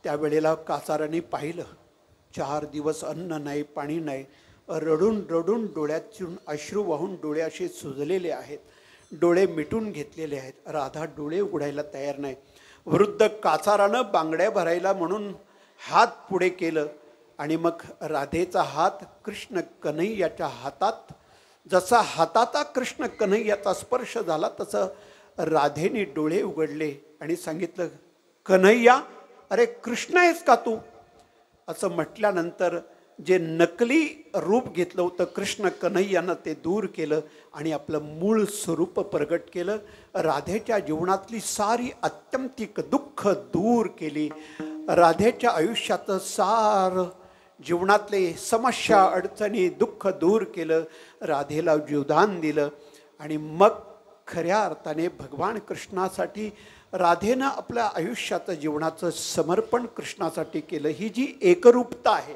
त्यावेळेला कासाराने पाहिलं 4 दिवस अन्न नाही, पाणी नाही. रडून रडून डोळ्यातून अश्रू वाहून डोळे असे सुजलेले आहेत, डोळे मिटून घेतलेले आहेत. राधा डोळे उघडायला तयार नाही. वृद्ध कासारानं बांगड्या भरायला म्हणून हात पुढे केलं आणि मग राधेचा हात कृष्ण कन्हैयाच्या हातात, जसा हाताचा कृष्ण कन्हैयाचा स्पर्श झाला तसं राधेने डोळे उघडले आणि सांगितलं, कन्हैया, अरे कृष्ण आहेस का तू? असं म्हटल्यानंतर जे नकली रूप घेतलं होतं कृष्ण कन्हैयानं ते दूर केलं आणि आपलं मूळ स्वरूप प्रगट केलं. राधेच्या जीवनातली सारी आत्यंतिक दुःख दूर केली. राधेच्या आयुष्याचं सार जीवनातले समस्या, अडचणी, दुःख दूर केलं. राधेला जीवदान दिलं आणि मग खऱ्या अर्थाने भगवान कृष्णासाठी राधेनं आपल्या आयुष्याचं जीवनाचं समर्पण कृष्णासाठी केलं. ही जी एकरूपता आहे,